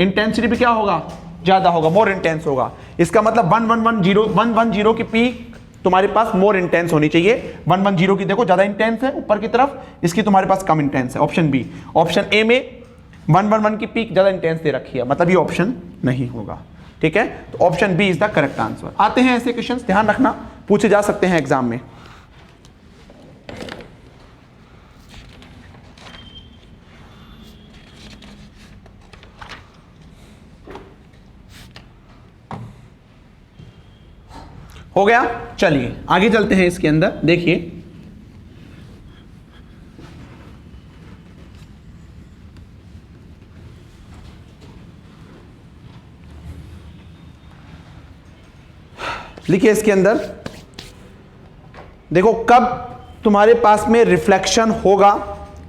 इंटेंसिटी भी क्या होगा? ज्यादा होगा, मोर इंटेंस होगा। इसका मतलब 110 की पीक तुम्हारे पास मोर इंटेंस होनी चाहिए। 110 की देखो ज्यादा इंटेंस है ऊपर की तरफ, इसकी तुम्हारे पास कम इंटेंस है। Option B. ऑप्शन ए में 111 की पीक ज्यादा इंटेंस दे रखी है, मतलब ये ऑप्शन नहीं होगा, ठीक है। तो option B is the correct answer. आते हैं ऐसे क्वेश्चंस, ध्यान रखना पूछे जा सकते हैं एग्जाम में। हो गया, चलिए आगे चलते हैं। इसके अंदर देखिए, लिखिए इसके अंदर देखो, कब तुम्हारे पास में रिफ्लेक्शन होगा,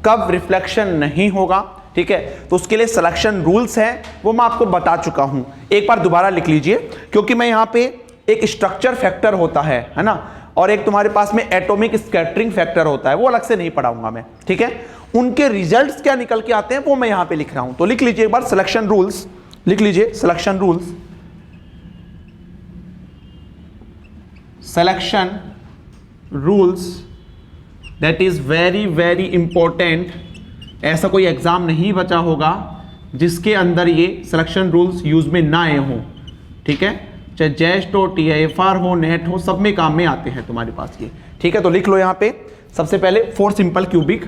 कब रिफ्लेक्शन नहीं होगा, ठीक है। तो उसके लिए सिलेक्शन रूल्स हैं, वो मैं आपको बता चुका हूं। एक बार दोबारा लिख लीजिए, क्योंकि मैं यहां पे एक स्ट्रक्चर फैक्टर होता है ना, और एक तुम्हारे पास में एटॉमिक स्कैटरिंग फैक्टर होता है, वो अलग से नहीं पढ़ाऊंगा मैं, ठीक है। उनके रिजल्ट्स क्या निकल के आते हैं वो मैं यहां पे लिख रहा हूं। तो लिख लीजिए एक बार सिलेक्शन रूल्स, लिख लीजिए selection rules. Selection rules, that is very very important. ऐसा कोई एग्जाम नहीं बचा होगा जिसके अंदर ये सिलेक्शन रूल्स यूज में ना आए हों, ठीक है। चाहे जेस्ट हो, TIFR हो, नेट हो, सब में काम में आते हैं तुम्हारे पास ये, ठीक है। तो लिख लो यहाँ पे सबसे पहले फॉर सिंपल क्यूबिक,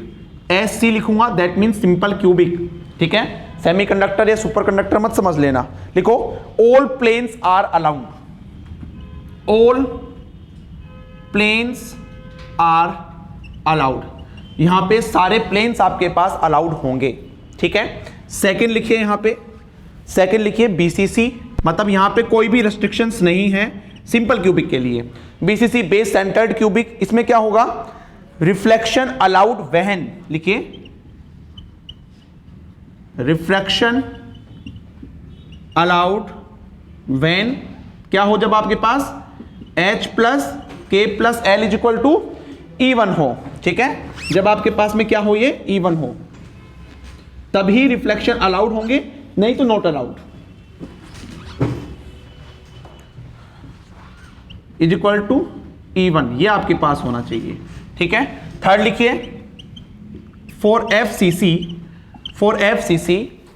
SC लिखूंगा, दैट मीन सिंपल क्यूबिक, ठीक है। सेमीकंडक्टर या सुपर कंडक्टर मत समझ लेना। लिखो all planes are allowed, all planes are allowed. यहां पे सारे प्लेन्स आपके पास अलाउड होंगे, ठीक है। सेकंड लिखिए यहां पे, सेकंड लिखिए BCC, मतलब यहां पे कोई भी रेस्ट्रिक्शंस नहीं है सिंपल क्यूबिक के लिए। BCC बेस सेंटर्ड क्यूबिक, इसमें क्या होगा? रिफ्लेक्शन अलाउड व्हेन, लिखिए रिफ्लेक्शन अलाउड व्हेन क्या हो, जब आपके पास H plus K plus L is equal to even हो, ठीक है, जब आपके पास में क्या हो, ये इवन हो, तभी रिफ्लेक्शन अलाउड होंगे, नहीं तो not allowed. Is equal to even, ये आपके पास होना चाहिए, ठीक है। थर्ड लिखिए फॉर FCC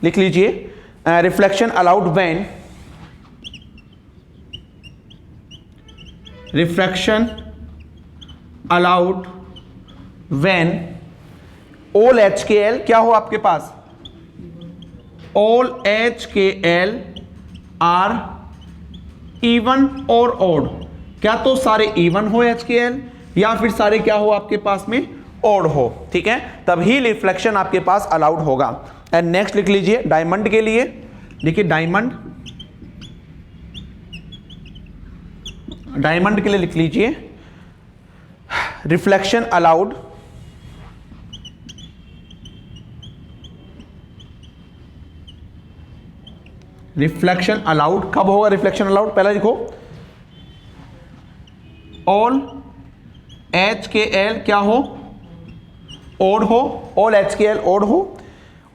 लिख लीजिए reflection allowed when, reflection allowed when all HKL क्या हो आपके पास, ऑल HKL आर इवन और ऑड, क्या तो सारे इवन हो HKL या फिर सारे क्या हो आपके पास में ऑड हो, ठीक है, तभी रिफ्लेक्शन आपके पास अलाउड होगा। एंड नेक्स्ट लिख लीजिए डायमंड के लिए, देखिए डायमंड के लिए लिख लीजिए रिफ्लेक्शन अलाउड कब होगा रिफ्लेक्शन अलाउड, पहला लिखो ऑल HKL क्या हो, ओड हो, ऑल HKL ओड हो,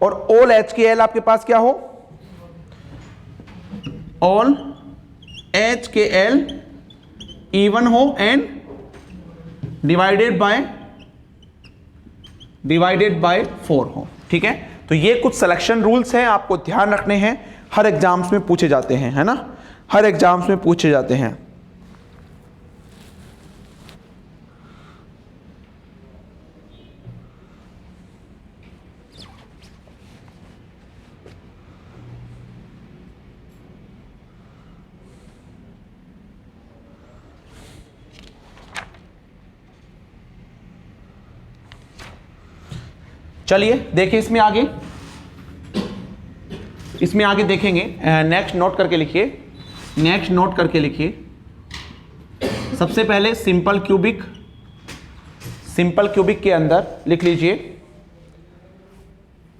और ऑल HKL आपके पास क्या हो, ऑल HKL इवन हो एंड डिवाइडेड बाय 4 हो, ठीक है। तो ये कुछ सिलेक्शन रूल्स हैं, आपको ध्यान रखने हैं, हर एग्जाम्स में पूछे जाते हैं, है ना, हर एग्जाम्स में पूछे जाते हैं। चलिए देखिए इसमें आगे देखेंगे। नेक्स्ट नोट करके लिखिए, सबसे पहले सिंपल क्यूबिक के अंदर लिख लीजिए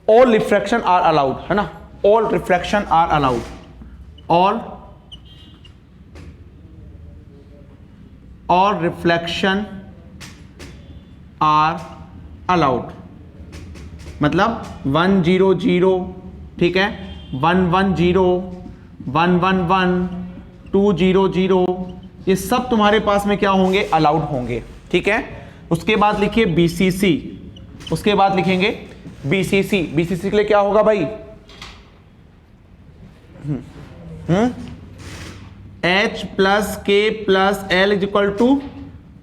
ऑल रिफ्रैक्शन आर अलाउड, है ना, all refraction are allowed, all reflection are allowed, मतलब 100, ठीक है, 110, 111, 200, ये सब तुम्हारे पास में क्या होंगे, अलाउड होंगे, ठीक है। उसके बाद लिखिए BCC, उसके बाद लिखेंगे BCC के लिए क्या होगा भाई, H plus K plus L is equal to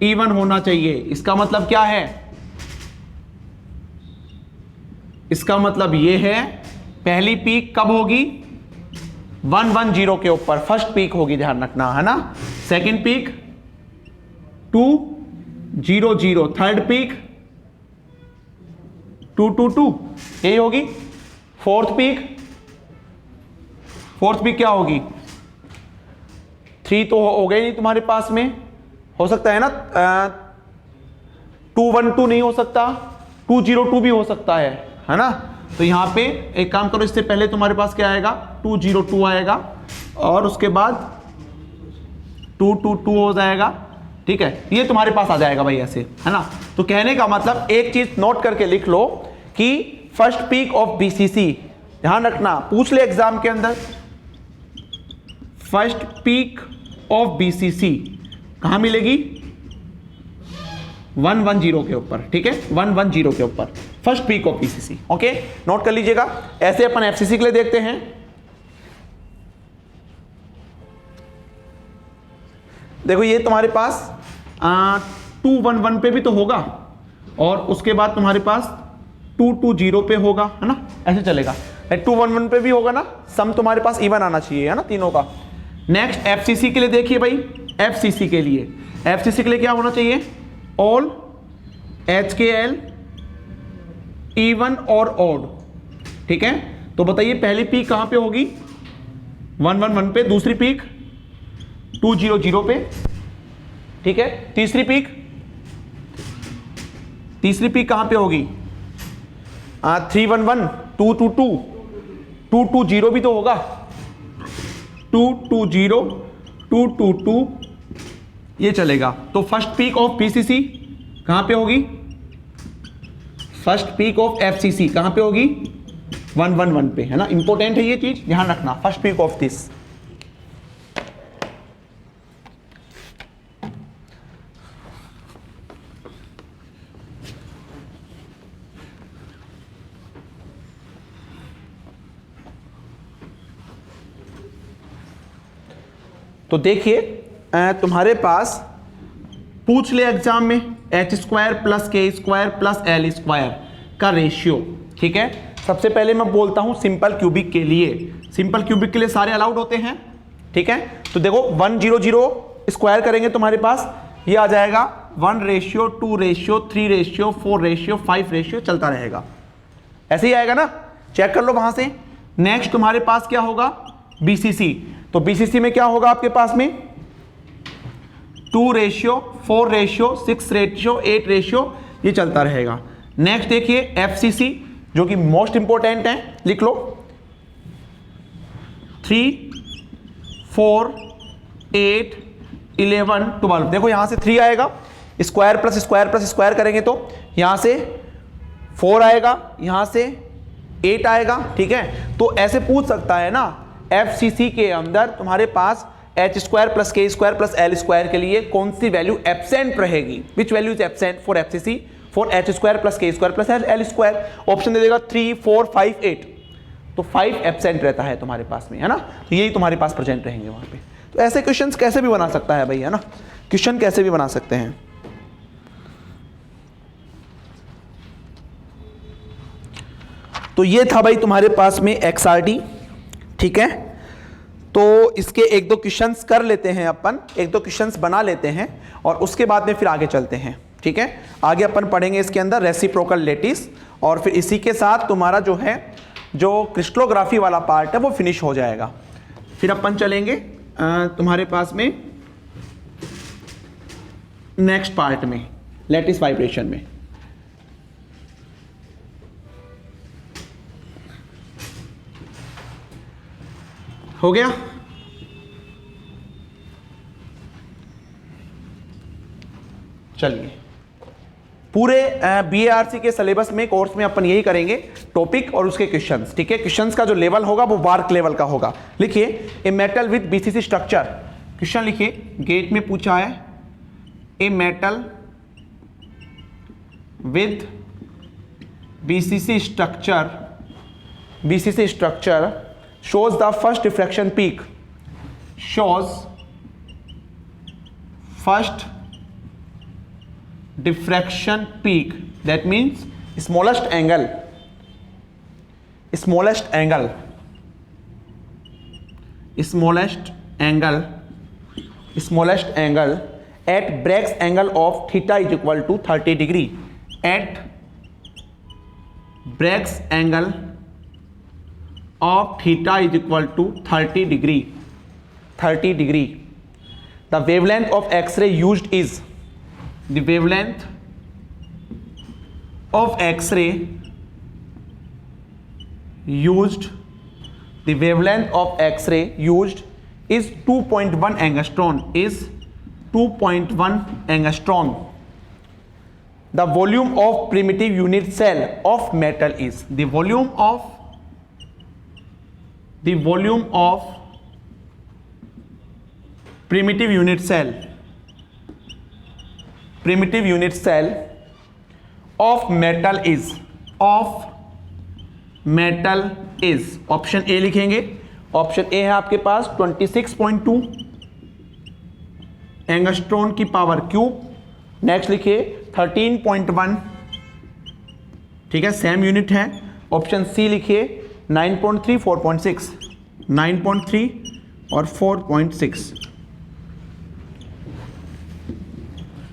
even होना चाहिए। इसका मतलब क्या है, इसका मतलब ये है पहली पीक कब होगी, 110 के ऊपर फर्स्ट पीक होगी, ध्यान रखना, है ना। सेकंड पीक 200, थर्ड पीक 222, यही होगी। फोर्थ पीक क्या होगी, 3 तो हो गई नहीं तुम्हारे पास में, हो सकता है ना 212 नहीं हो सकता, 202 भी हो सकता है ना। तो यहां पे एक काम करो, इससे पहले तुम्हारे पास क्या आएगा, 202 आएगा और उसके बाद 222 हो जाएगा, ठीक है, ये तुम्हारे पास आ जाएगा भाई ऐसे, है ना। तो कहने का मतलब एक चीज नोट करके लिख लो कि फर्स्ट पीक ऑफ BCC, ध्यान रखना, पूछ ले एग्जाम के अंदर, फर्स्ट पीक ऑफ BCC कहां मिलेगी, 110 के ऊपर, ठीक है, 110 के ऊपर first peak of BCC, okay, note कर लीजिएगा। ऐसे अपन FCC के लिए देखते हैं। देखो ये तुम्हारे पास 211 पे भी तो होगा और उसके बाद तुम्हारे पास 220 पे होगा, है ना, ऐसे चलेगा। 211 पे भी होगा ना, सम तुम्हारे पास इवन आना चाहिए, है ना, तीनों का। नेक्स्ट FCC के लिए देखिए भाई, FCC के लिए क्या होना चाहिए, ऑल HKL इवन और ऑड, ठीक है। तो बताइए पहली पीक कहां पे होगी, 111 पे, दूसरी पीक 200 पे, ठीक है, तीसरी पीक तीसरी पीक कहां पे होगी? 311, 222, 220 भी तो होगा, 220, 222 ये चलेगा। तो फर्स्ट पीक ऑफ पीसीसी कहां पे होगी? फर्स्ट पीक ऑफ एफसीसी कहां पे होगी? 111 पे, है ना। इंपॉर्टेंट है ये चीज, ध्यान रखना, फर्स्ट पीक ऑफ दिस। तो देखिए तुम्हारे पास पूछ ले एग्जाम में h² plus k² plus l² का रेशियो, ठीक है। सबसे पहले मैं बोलता हूं सिंपल क्यूबिक के लिए, सिंपल क्यूबिक के लिए सारे अलाउड होते हैं, ठीक है। तो देखो 100 स्क्वायर करेंगे तुम्हारे पास ये आ जाएगा 1:2:3:4:5 चलता रहेगा, ऐसे ही आएगा ना, चेक कर लो वहां से। नेक्स्ट तुम्हारे पास क्या होगा? बीसीसी। तो बीसीसी में क्या होगा आपके पास में? 2:4:6:8 ये चलता रहेगा। नेक्स्ट देखिए एफसीसी, जो कि मोस्ट इंपॉर्टेंट है, लिख लो 3, 4, 8, 11, 12। देखो यहां से 3 आएगा, square plus square plus square करेंगे तो यहां से 4 आएगा, यहां से 8 आएगा, ठीक है। तो ऐसे पूछ सकता है ना, एफसीसी के अंदर तुम्हारे पास h² plus k² plus l² के लिए कौन सी वैल्यू एब्सेंट रहेगी? Which value is absent for FCC for h² plus k² plus l²? Option दे देगा 3, 4, 5, 8। तो 5 एब्सेंट रहता है तुम्हारे पास में, है ना। तो यही तुम्हारे पास प्रेजेंट रहेंगे वहां पे। तो ऐसे क्वेश्चंस कैसे भी बना सकता है भाई, है ना, क्वेश्चन कैसे भी बना सकते हैं। तो ये था भाई तुम्हारे पास में XRD, ठीक है। तो इसके एक दो क्वेश्चंस कर लेते हैं अपन, एक दो क्वेश्चंस बना लेते हैं और उसके बाद में फिर आगे चलते हैं, ठीक है। आगे अपन पढ़ेंगे इसके अंदर रेसिप्रोकल लेटिस, और फिर इसी के साथ तुम्हारा जो है जो क्रिस्टलोग्राफी वाला पार्ट है वो फिनिश हो जाएगा। फिर अपन चलेंगे तुम्हारे पास में नेक्स्ट पार्ट में, लेटिस वाइब्रेशन में। हो गया? चलिए, पूरे बीएआरसी के सिलेबस में, कोर्स में अपन यही करेंगे, टॉपिक और उसके क्वेश्चंस, ठीक है। क्वेश्चंस का जो लेवल होगा वो वार्क लेवल का होगा। लिखिए a metal with BCC structure, question लिखिए, गेट में पूछा है a metal with BCC structure shows the first diffraction peak, shows first diffraction peak, that means smallest angle at Bragg's angle of theta is equal to 30 degree, at Bragg's angle of theta is equal to 30 degree. The wavelength of X-ray used is, the wavelength of X-ray used is 2.1 angstrom. The volume of primitive unit cell of metal is, the volume of primitive unit cell of metal is, option A लिखेंगे। Option A है आपके पास 26.2 angstrom की power cube. Next लिखिए 13.1, ठीक है, same unit है। Option सी लिखिए 9.3, 4.6, 9.3 और 4.6।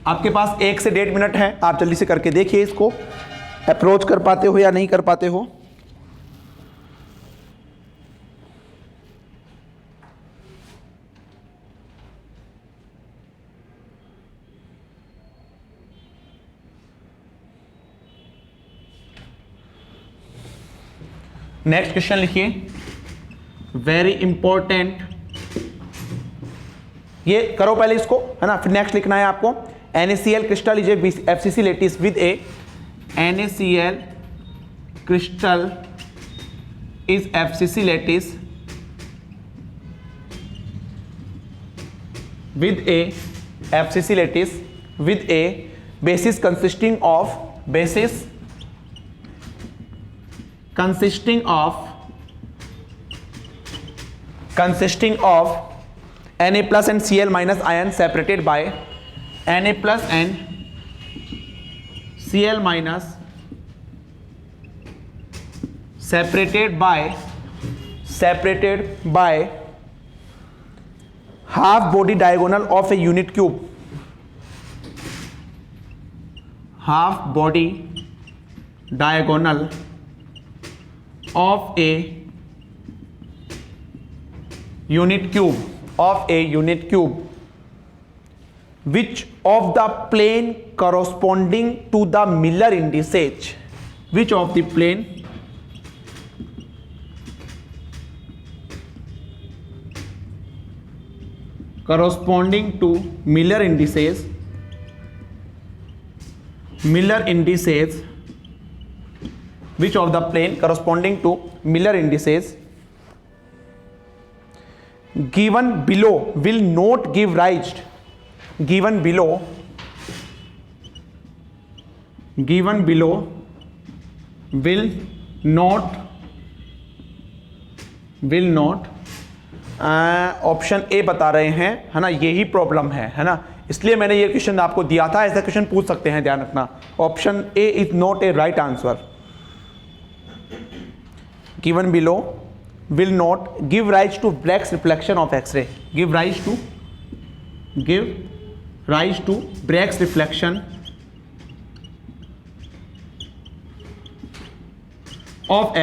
आपके पास 1 से 1.5 मिनट है, आप जल्दी से करके देखिए इसको, अप्रोच कर पाते हो या नहीं कर पाते हो। नेक्स्ट क्वेश्चन लिखिए, वेरी इंपॉर्टेंट, ये करो पहले इसको, है ना, फिर नेक्स्ट लिखना है आपको। NaCl crystal is a FCC lattice with a, NaCl crystal is FCC lattice with a FCC lattice with a basis consisting of Na plus and Cl minus ion separated by Na plus and Cl minus separated by half body diagonal of a unit cube, half body diagonal of a unit cube, which of the plane corresponding to the Miller indices, which of the plane corresponding to Miller indices which of the plane corresponding to Miller indices given below will not give rise will not option A बता रहे हैं, है ना, यही problem है ना, इसलिए मैंने ये क्वेश्चन आपको दिया था। ऐसा क्वेश्चन पूछ सकते हैं, ध्यान रखना। Option A is not a right answer. Given below will not give rise to Bragg's reflection of X-ray, give rise to Bragg's reflection of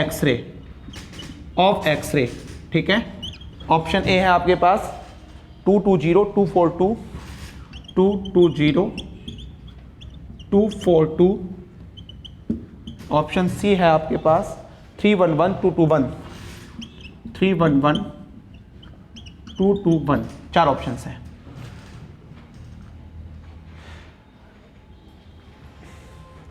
X-ray, ठीक है। ऑप्शन ए है आपके पास 220 242 220 242, ऑप्शन सी है आपके पास 311 221 311 221, 4 ऑप्शन हैं।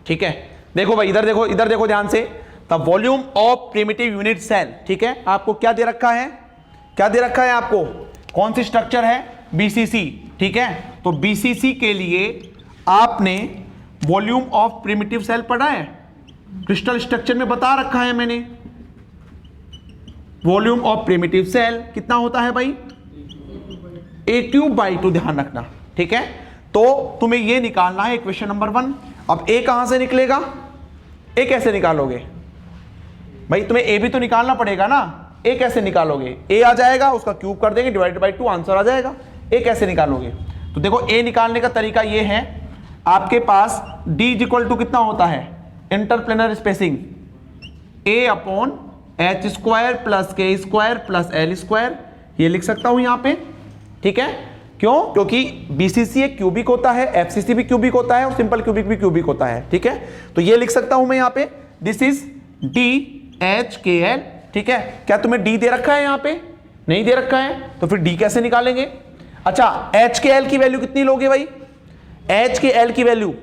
ठीक है, देखो भाई, इधर देखो ध्यान से। The volume of primitive unit cell, ठीक है, आपको क्या दे रखा है, आपको कौन सी स्ट्रक्चर है, बीसीसी, ठीक है। तो बीसीसी के लिए आपने वॉल्यूम ऑफ प्रिमिटिव सेल पढ़ा है, क्रिस्टल स्ट्रक्चर में बता रखा है मैंने। वॉल्यूम ऑफ प्रिमिटिव सेल कितना होता है भाई, A³/2, ध्यान रखना, ठीक है। तो तुम्हें यह निकालना है इक्वेशन नंबर 1। अब ए कहां से निकलेगा, ए कैसे निकालोगे भाई, तुम्हें ए भी तो निकालना पड़ेगा ना। ए कैसे निकालोगे, ए आ जाएगा, उसका क्यूब कर देंगे, /2 आंसर आ जाएगा। ए कैसे निकालोगे, तो देखो ए निकालने का तरीका ये है, आपके पास D = कितना होता है, interplanar spacing A/h² + k² + l², ये लिख सकता हूं यहां पे, ठीक है। क्यों, क्योंकि बीसीसी एक क्यूबिक होता है, एफसीसी भी क्यूबिक होता है और सिंपल क्यूबिक भी क्यूबिक होता है, ठीक है। तो ये लिख सकता हूं मैं यहां पे, दिस इज DHKL, ठीक है। क्या तुम्हें डी दे रखा है, यहां पे नहीं दे रखा है, तो फिर डी कैसे निकालेंगे। अच्छा, HKL की वैल्यू कितनी लोगे भाई, HKL की वैल्यू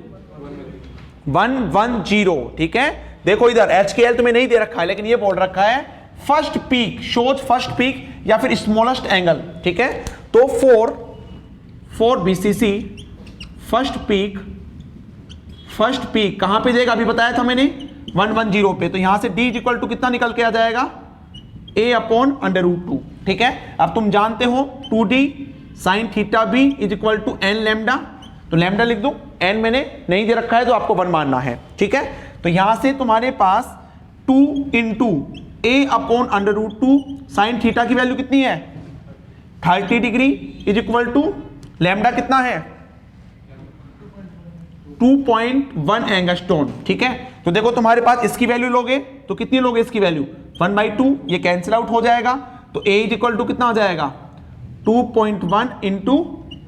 110, ठीक है। देखो इधर HKL तुम्हें नहीं दे रखा है, लेकिन ये बोल रखा है first peak, shows first peak या फिर स्मॉलेस्ट एंगल, ठीक है। तो फॉर बीसीसी फर्स्ट पीक कहां पे जाएगा, अभी बताया था मैंने 110 पे। तो यहां से D = कितना निकल के आ जाएगा, A/√2, ठीक है। अब तुम जानते हो 2D sin θB = n lambda, तो लैम्डा लिख दो, n मैंने नहीं दे रखा है तो आपको 1 मानना है, ठीक है। तो यहां से तुम्हारे पास 2 × A/√2 sin θ की वैल्यू कितनी है, 30 डिग्री = लैम्डा कितना है, 2.1 एंगस्ट्रॉन, ठीक है। तो देखो तुम्हारे पास इसकी वैल्यू लोगे तो कितनी लोगे, इसकी वैल्यू 1/2, ये कैंसिल आउट हो जाएगा। तो A = कितना हो जाएगा, 2.1 ×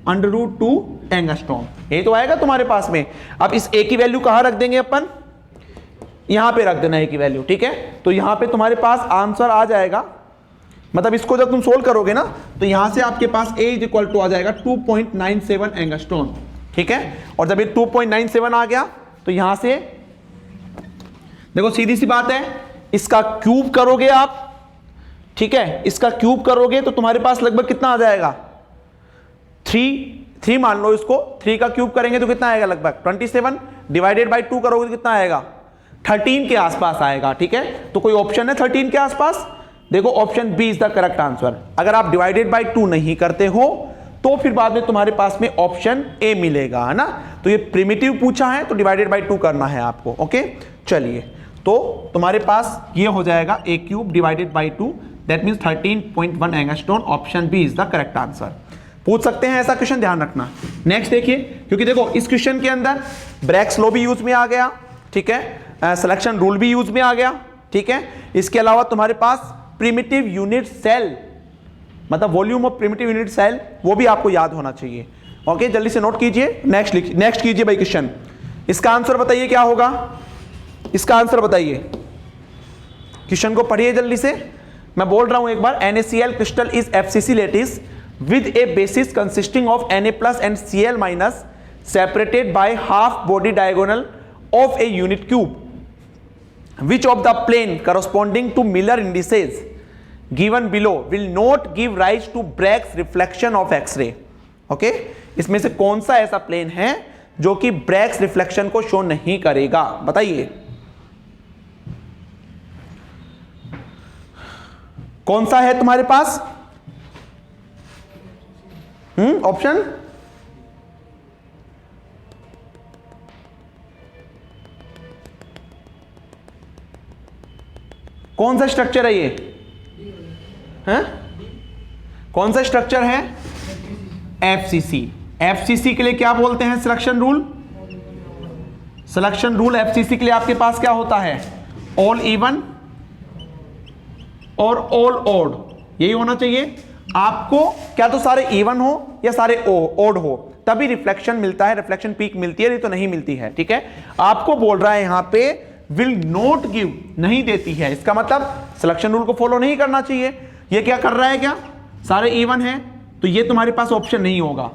√2 एंगस्ट्रॉन, ये तो आएगा तुम्हारे पास में। अब इस A की वैल्यू कहां रख देंगे अपन, यहां पे रख देना ए की वैल्यू, ठीक है। तो यहां पे तुम्हारे पास आंसर आ जाएगा, मतलब इसको जब तुम सोल्व करोगे ना तो यहां से आपके पास ए इज इक्वल टू आ जाएगा 2.97 एंगस्ट्रॉम, ठीक है। और जब ये 2.97 आ गया तो यहां से देखो सीधी सी बात है, इसका क्यूब करोगे आप, ठीक है, इसका क्यूब करोगे तो तुम्हारे पास लगभग कितना आ जाएगा, 3 मान लो इसको, 3 का क्यूब करेंगे तो कितना आएगा, लगभग 27 डिवाइडेड बाई 2 करोगे तो कितना आएगा, 13 के आसपास आएगा, ठीक है। तो कोई ऑप्शन है 13 के आसपास, देखो option B is the correct answer. अगर आप डिवाइडेड बाई 2 नहीं करते हो तो फिर बाद में तुम्हारे पास में ऑप्शन ए मिलेगा, है ना। तो ये प्रिमिटिव पूछा है तो डिवाइडेड बाई 2 करना है आपको, ओके। चलिए, तो तुम्हारे पास ये हो जाएगा a cube divided by 2, that means 13.1 angstrom, option B is the correct answer. पूछ सकते हैं ऐसा क्वेश्चन, ध्यान रखना। नेक्स्ट देखिए, क्योंकि देखो इस क्वेश्चन के अंदर ब्रैक्स लॉ भी यूज में आ गया, ठीक है, सिलेक्शन रूल भी यूज में आ गया, ठीक है। इसके अलावा तुम्हारे पास प्रिमिटिव यूनिट सेल, मतलब volume of primitive unit cell, वो भी आपको याद होना चाहिए, ओके। जल्दी से नोट कीजिए, नेक्स्ट कीजिए भाई क्वेश्चन। इसका आंसर बताइए क्या होगा, इसका आंसर बताइए, क्वेश्चन को पढ़िए जल्दी से। मैं बोल रहा हूं एक बार, NaCl crystal is FCC lattice with a basis consisting of Na plus and Cl minus separated by half body diagonal of a unit cube. Which of the plane corresponding to Miller indices given below will not give rise to Bragg's reflection of X-ray? Okay? इसमें से कौन सा ऐसा plane है जो कि Bragg's reflection को show नहीं करेगा, बताइए कौन सा है तुम्हारे पास ऑप्शन। कौन सा स्ट्रक्चर है ये, हैं? कौन सा स्ट्रक्चर है, FCC। FCC के लिए क्या बोलते हैं, selection rule. Selection rule FCC के लिए आपके पास क्या होता है, ऑल इवन और ऑल ओड, यही होना चाहिए आपको। क्या तो सारे इवन हो या सारे ओड हो, तभी रिफ्लेक्शन मिलता है, रिफ्लेक्शन पीक मिलती है, नहीं तो नहीं मिलती है, ठीक है। आपको बोल रहा है यहां पे विल नॉट गिव, नहीं देती है, इसका मतलब सिलेक्शन रूल को फॉलो नहीं करना चाहिए। ये क्या कर रहा है, क्या सारे इवन है तो ये तुम्हारे पास ऑप्शन नहीं होगा,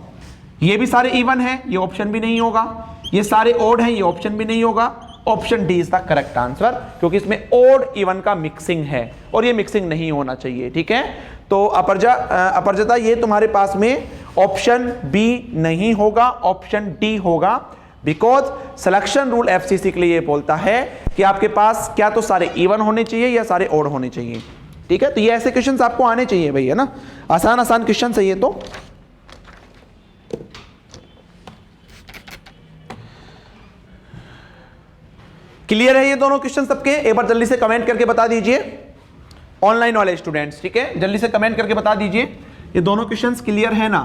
ये भी सारे इवन है, ये ऑप्शन भी नहीं होगा, ये सारे ओड है, ये ऑप्शन भी नहीं होगा। Option D is the correct answer, क्योंकि इसमें ओड इवन का मिक्सिंग है और ये मिक्सिंग नहीं होना चाहिए, ठीक है। तो अपरजता ये तुम्हारे पास में ऑप्शन बी नहीं होगा, ऑप्शन डी होगा, बिकॉज सिलेक्शन रूल FCC के लिए ये बोलता है कि आपके पास क्या तो सारे इवन होने चाहिए या सारे ओड होने चाहिए, ठीक है। तो ये ऐसे क्वेश्चंस आपको आने चाहिए भाई, है ना, आसान आसान क्वेश्चन है ये। तो क्लियर है ये दोनों क्वेश्चन सबके, एक बार जल्दी से कमेंट करके बता दीजिए ऑनलाइन वाले स्टूडेंट्स, ठीक है। जल्दी से कमेंट करके बता दीजिए ये दोनों क्वेश्चंस क्लियर है ना,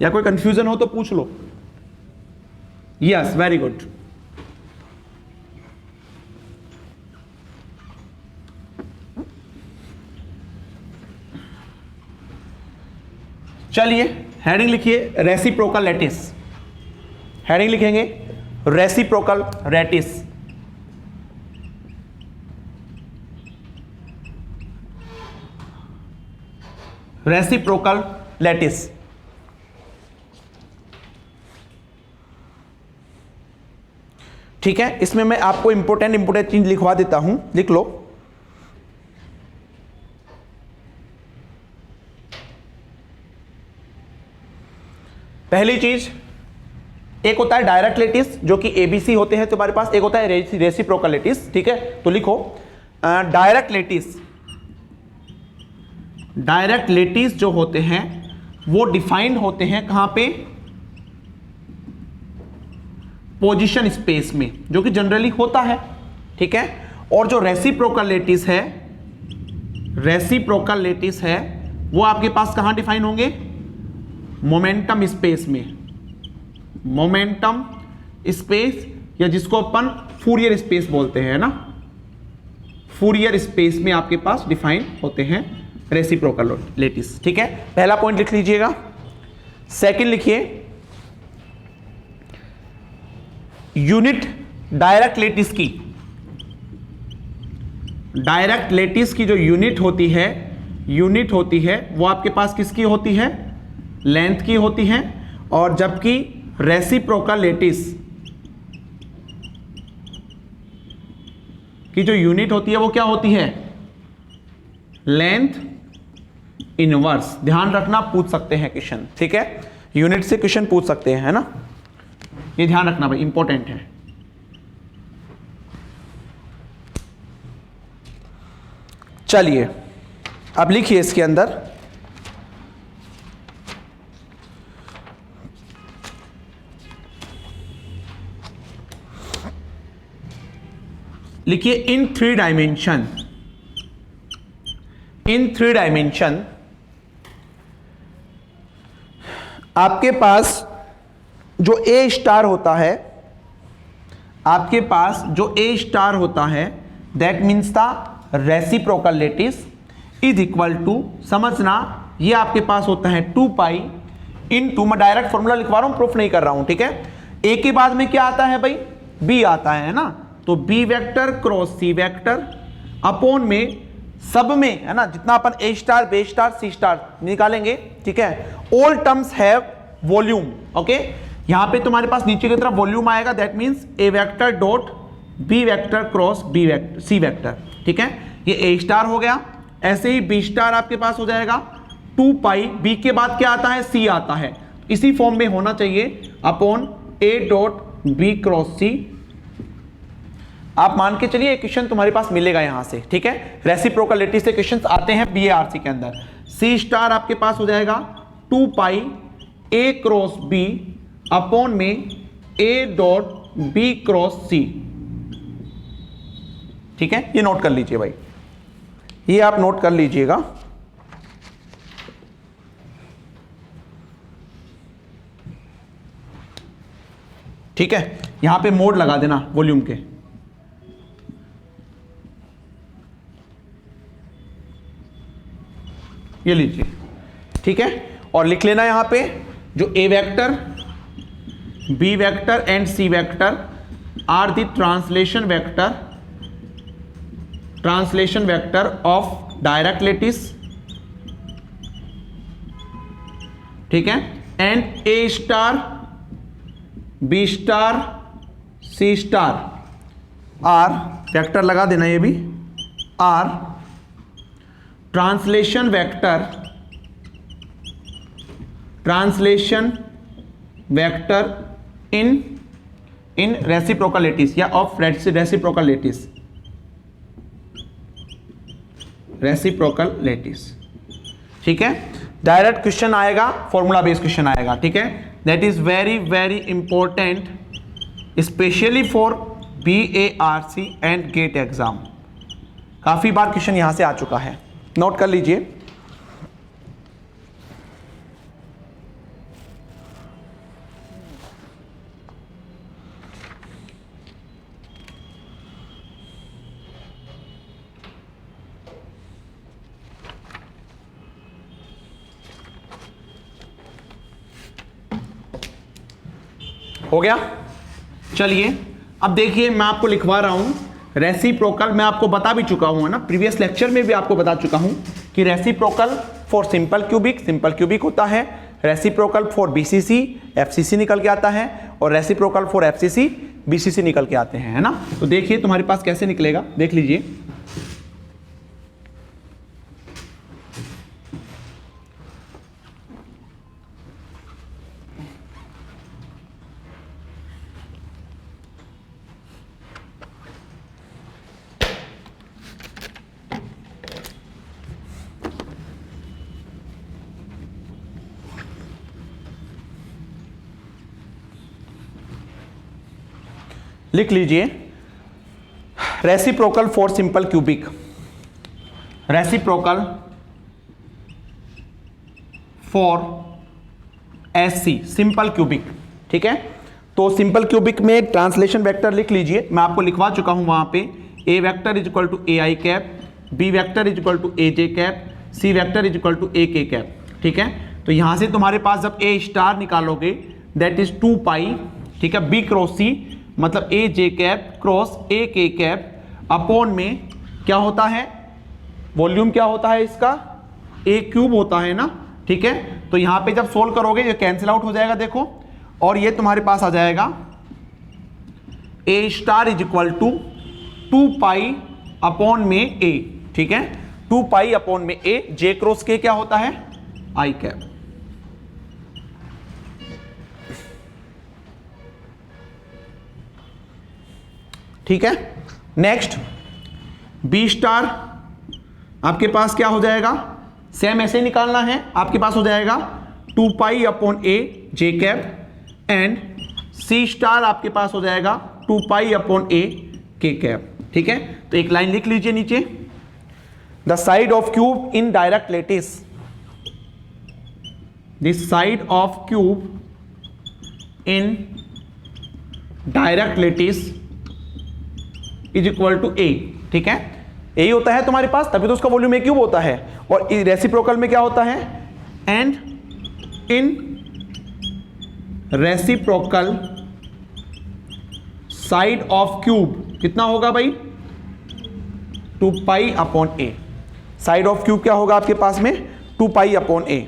या कोई कंफ्यूजन हो तो पूछ लो। Yes, very good. चलिए हेडिंग लिखिए, रेसिप्रोकल लैटिस। हेडिंग लिखेंगे रेसिप्रोकल लैटिस। रेसिप्रोकल लैटिस, ठीक है। इसमें मैं आपको इंपोर्टेंट चीज लिखवा देता हूं, लिख लो। पहली चीज, एक होता है डायरेक्ट लैटिस जो कि ABC होते हैं तुम्हारे पास, एक होता है रेसिप्रोकल लैटिस, ठीक है। तो लिखो डायरेक्ट लैटिस। डायरेक्ट लैटिस जो होते हैं वो डिफाइंड होते हैं कहां पे, पोजीशन स्पेस में, जो कि जनरली होता है, ठीक है। और जो रेसिप्रोकल लैटिस है, रेसिप्रोकल लैटिस है वो आपके पास कहां डिफाइन होंगे, मोमेंटम स्पेस में, मोमेंटम स्पेस, या जिसको अपन फूरियर स्पेस बोलते हैं ना, फूरियर स्पेस में आपके पास डिफाइन होते हैं रेसिप्रोकल लैटिस, ठीक है। पहला पॉइंट लिख लीजिएगा। सेकंड लिखिए, यूनिट डायरेक्ट लैटिस की डायरेक्ट लेटिस की जो यूनिट होती है वो आपके पास किसकी होती है, लेंथ की होती है, और जबकि रेसिप्रोकल लेटिस की जो यूनिट होती है वो क्या होती है, लेंथ इनवर्स। ध्यान रखना, पूछ सकते हैं क्वेश्चन, ठीक है, यूनिट से क्वेश्चन पूछ सकते हैं, है ना, ये ध्यान रखना भाई, इंपॉर्टेंट है। चलिए अब लिखिए इसके अंदर, लिखिए इन थ्री डायमेंशन, आपके पास जो ए स्टार होता है, that means the reciprocal lattice is equal to, समझना ये आपके पास होता है 2 पाई इनटू, मैं डायरेक्ट फॉर्मूला लिखवा रहा हूं, प्रूफ नहीं कर रहा हूं, ठीक है। ए के बाद में क्या आता है भाई, बी आता है ना, तो b vector cross c vector upon में सब में, है ना, जितना अपन a star b star c star निकालेंगे, ठीक है, all terms have volume, okay. यहां पे तुम्हारे पास नीचे की तरफ वॉल्यूम आएगा, that means a vector dot b vector cross b vector c vector, ठीक है, ये ए स्टार हो गया। ऐसे ही बी स्टार आपके पास हो जाएगा 2 पाई, बी के बाद क्या आता है, सी आता है, इसी फॉर्म में होना चाहिए, upon a dot b cross c. आप मान के चलिए क्वेश्चन तुम्हारे पास मिलेगा यहां से, ठीक है, रेसिप्रोकल लेटिस से क्वेश्चंस आते हैं बीएआरसी के अंदर। सी स्टार आपके पास हो जाएगा 2 पाई ए क्रॉस बी अपॉन में ए डॉट बी क्रॉस सी, ठीक है, ये नोट कर लीजिए भाई, ये आप नोट कर लीजिएगा। ठीक है, यहां पे मोड लगा देना वॉल्यूम के, ये लीजिए, ठीक है, और लिख लेना यहां पे जो a vector b vector and c vector are the translation vector of direct lattice, ठीक है, and a star b star c star are vector लगा देना, ये भी are translation vector in reciprocal lattice या ऑफ रेसिप्रोकल लेटिस, ठीक है। Direct question आएगा, फॉर्मूला बेस्ड क्वेश्चन आएगा, ठीक है, that is very very important specially for BARC and GATE exam. काफी बार क्वेश्चन यहां से आ चुका है, नोट कर लीजिए। हो गया, चलिए अब देखिए मैं आपको लिखवा रहा हूं रेसिप्रोकल, मैं आपको बता भी चुका हूं, है ना, प्रीवियस लेक्चर में भी आपको बता चुका हूं कि रेसिप्रोकल फॉर सिंपल क्यूबिक होता है, रेसिप्रोकल फॉर BCC FCC निकल के आता है, और रेसिप्रोकल फॉर FCC BCC निकल के आते हैं, है ना। तो देखिए तुम्हारे पास कैसे निकलेगा, देख लीजिए। लिख लीजिए reciprocal for simple cubic, reciprocal for SC simple cubic, ठीक है। तो सिंपल क्यूबिक में ट्रांसलेशन वेक्टर लिख लीजिए, मैं आपको लिखवा चुका हूं वहां पे, a vector is equal to AI cap, b vector is equal to AJ cap, c vector is equal to AK cap, ठीक है। तो यहां से तुम्हारे पास जब A स्टार निकालोगे दैट इज 2 पाई, ठीक है, B क्रॉस C मतलब AJ cap cross AK cap upon में क्या होता है, वॉल्यूम क्या होता है इसका, ए क्यूब होता है ना, ठीक है। तो यहां पे जब सोल्व करोगे ये कैंसिल आउट हो जाएगा देखो, और ये तुम्हारे पास आ जाएगा a star is equal to 2 pi upon में ए, ठीक है, 2 पाई अपॉन में ए, जे क्रॉस के क्या होता है, आई कैप। ठीक है। नेक्स्ट बी स्टार आपके पास क्या हो जाएगा, सेम ऐसे ही निकालना है, आपके पास हो जाएगा 2 pi upon a j cap, and c star आपके पास हो जाएगा 2 pi upon a k cap, ठीक है। तो एक लाइन लिख लीजिए नीचे, the side of cube in direct lattice, the side of cube in direct lattice is equal to a, ठीक है। यही होता है तुम्हारे पास, तभी तो उसका वॉल्यूम ए क्यूब होता है। और रेसिप्रोकल में क्या होता है, and in reciprocal side of cube कितना होगा भाई, 2 pi upon A. Side of cube क्या होगा आपके पास में, 2 पाई अपॉन ए।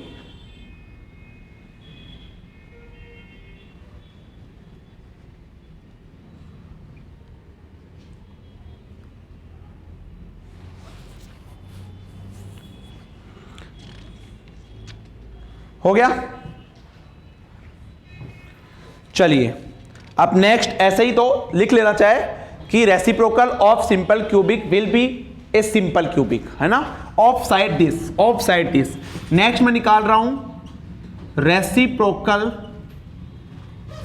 हो गया। चलिए अब नेक्स्ट ऐसे ही तो लिख लेना चाहे कि reciprocal of simple cubic will be a simple cubic, है ना, of side this, of side this. Next मैं निकाल रहा हूं रेसिप्रोकल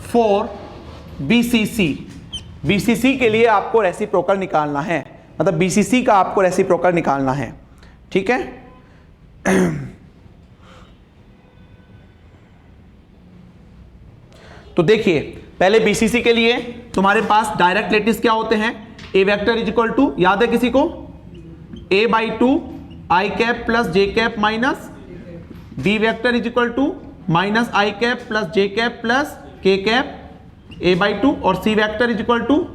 फॉर बीसीसी। बीसीसी के लिए आपको रेसिप्रोकल निकालना है, मतलब बीसीसी का आपको रेसिप्रोकल निकालना है, ठीक है। तो देखिए पहले बीसीसी के लिए तुम्हारे पास डायरेक्ट लेटिस क्या होते हैं, a vector is equal to, याद है किसी को, a by 2 i cap plus j cap minus b vector is equal to minus i cap plus j cap plus k cap a by 2, और c vector is equal to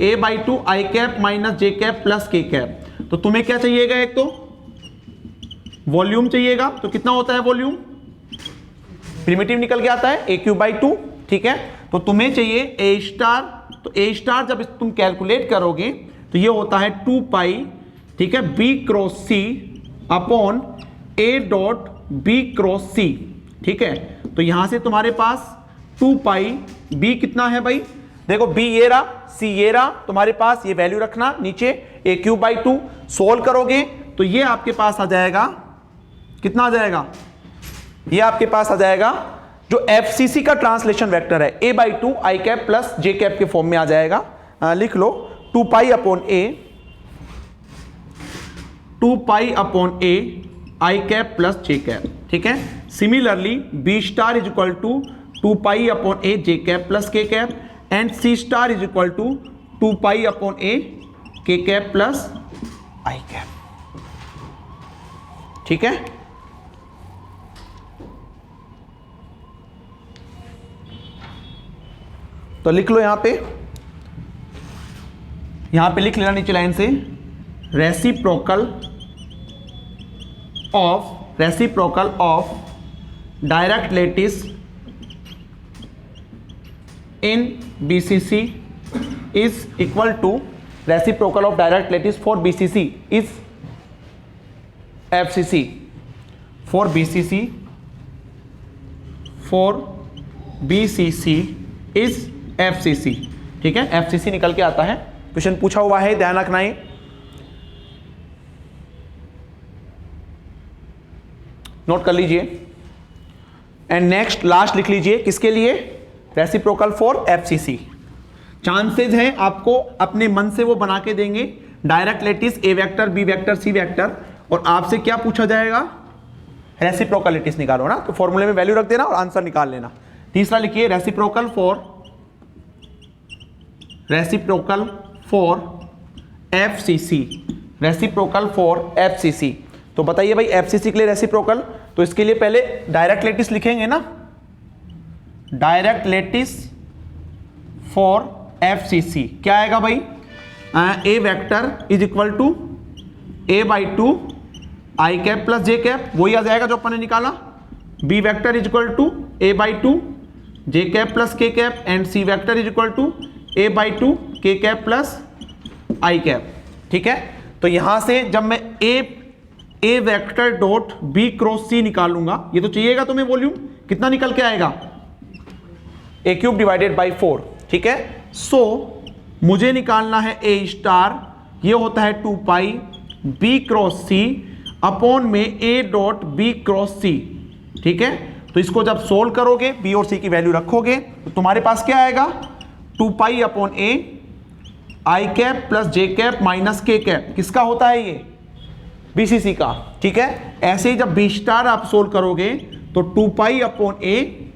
a by 2 i cap minus j cap plus k cap. तो तुम्हें क्या चाहिएगा, एक तो volume चाहिएगा, तो कितना होता है वॉल्यूम, प्रिमिटिव निकल के आता है ए क्यूब बाई 2, ठीक है। तो तुम्हें चाहिए ए स्टार, तो ए स्टार जब तुम कैलकुलेट करोगे तो ये होता है 2 पाई, ठीक है, b cross c upon a dot b cross c, ठीक है। तो यहां से तुम्हारे पास 2 पाई, बी कितना है भाई, देखो बी ये रहा, सी ये रहा, तुम्हारे पास ये वैल्यू रखना नीचे, ए क्यूब बाई 2। सोल्व करोगे तो ये आपके पास आ जाएगा, कितना आ जाएगा, ये आपके पास आ जाएगा जो एफसीसी का ट्रांसलेशन वेक्टर है, a by 2 i cap plus j cap के फॉर्म में आ जाएगा। लिख लो 2 pi upon a, 2 pi upon a i cap plus j cap, ठीक है। Similarly b star is equal to 2 pi upon a j cap plus k cap, and c star is equal to 2 pi upon a k cap plus i cap, ठीक है। तो लिख लो यहां पे लिख लेना नीचे लाइन से, reciprocal of direct lattice in BCC is equal to, reciprocal of direct lattice for BCC is FCC, for BCC is FCC, ठीक है। एफसीसी निकल के आता है, क्वेश्चन पूछा हुआ है, ध्यान रखना है। नोट कर लीजिए। एंड नेक्स्ट लास्ट लिख लीजिए, किसके लिए, रेसिप्रोकल फॉर एफसीसी। चांसेस है आपको अपने मन से वो बना के देंगे, direct lattice a vector b vector c vector, और आपसे क्या पूछा जाएगा, रेसिप्रोकल लेटिस निकालो ना, तो फॉर्मूले में वैल्यू रख देना और आंसर निकाल लेना। तीसरा लिखिए reciprocal for FCC, reciprocal for FCC. तो बताइए भाई एफसीसी के लिए रेसिप्रोकल, तो इसके लिए पहले डायरेक्ट लेटिस लिखेंगे ना, डायरेक्ट लेटिस फॉर एफसीसी क्या आएगा भाई, a vector is equal to a by two i cap plus j cap, वही आ जाएगा जो अपन ने निकाला। B vector is equal to a by two j cap plus k cap and c vector is equal to a by two k cap plus i cap. ठीक है, तो यहां से जब मैं a vector dot b cross c निकालूंगा, ये तो चाहिएगा तुम्हें वॉल्यूम, कितना निकल के आएगा, ए क्यूब डिवाइडेड बाई 4। ठीक है, सो मुझे निकालना है ए स्टार, ये होता है 2 पाई बी क्रॉस सी अपॉन में ए डॉट बी क्रॉस सी। ठीक है, तो इसको जब सोल्व करोगे, बी और सी की वैल्यू रखोगे, तो तुम्हारे पास क्या आएगा, 2 pi upon a i cap plus j cap minus के कैप, किसका होता है ये, बीसीसी का। ठीक है, ऐसे ही जब बी स्टार आप सोल्व करोगे तो 2 pi upon A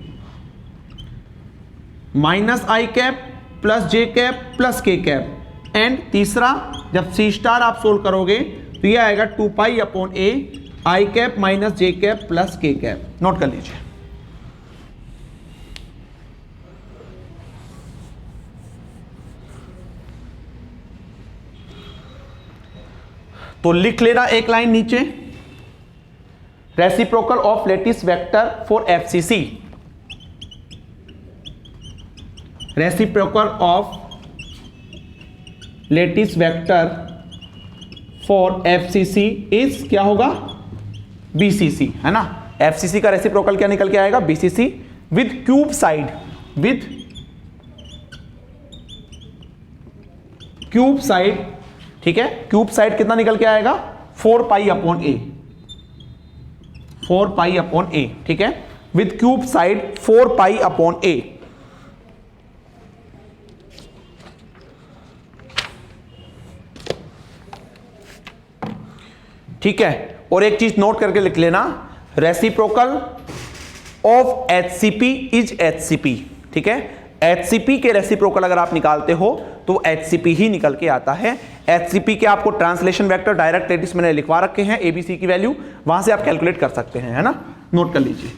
minus i cap plus j cap plus k cap, and तीसरा जब सी स्टार आप सोल्व करोगे तो ये आएगा 2 pi upon a i cap minus j cap plus k cap. Note कर लीजिए। तो लिख लेना एक लाइन नीचे, reciprocal of lattice vector for FCC, reciprocal of lattice vector for FCC is क्या होगा, बीसीसी, है ना। एफसीसी का रेसिप्रोकल क्या निकल के आएगा, BCC with cube side, with cube side. ठीक है, क्यूब साइड कितना निकल के आएगा, 4 pi upon A, 4 pi upon a. ठीक है, with cube side 4 pi upon a. ठीक है, और एक चीज नोट करके लिख लेना, reciprocal of HCP is HCP. ठीक है, एचसीपी के रेसिप्रोकल अगर आप निकालते हो तो एचसीपी ही निकल के आता है। एचसीपी के आपको ट्रांसलेशन वेक्टर डायरेक्ट लेटिस मैंने लिखवा रखे हैं, एबीसी की वैल्यू, वहां से आप कैलकुलेट कर सकते हैं, है ना। नोट कर लीजिए।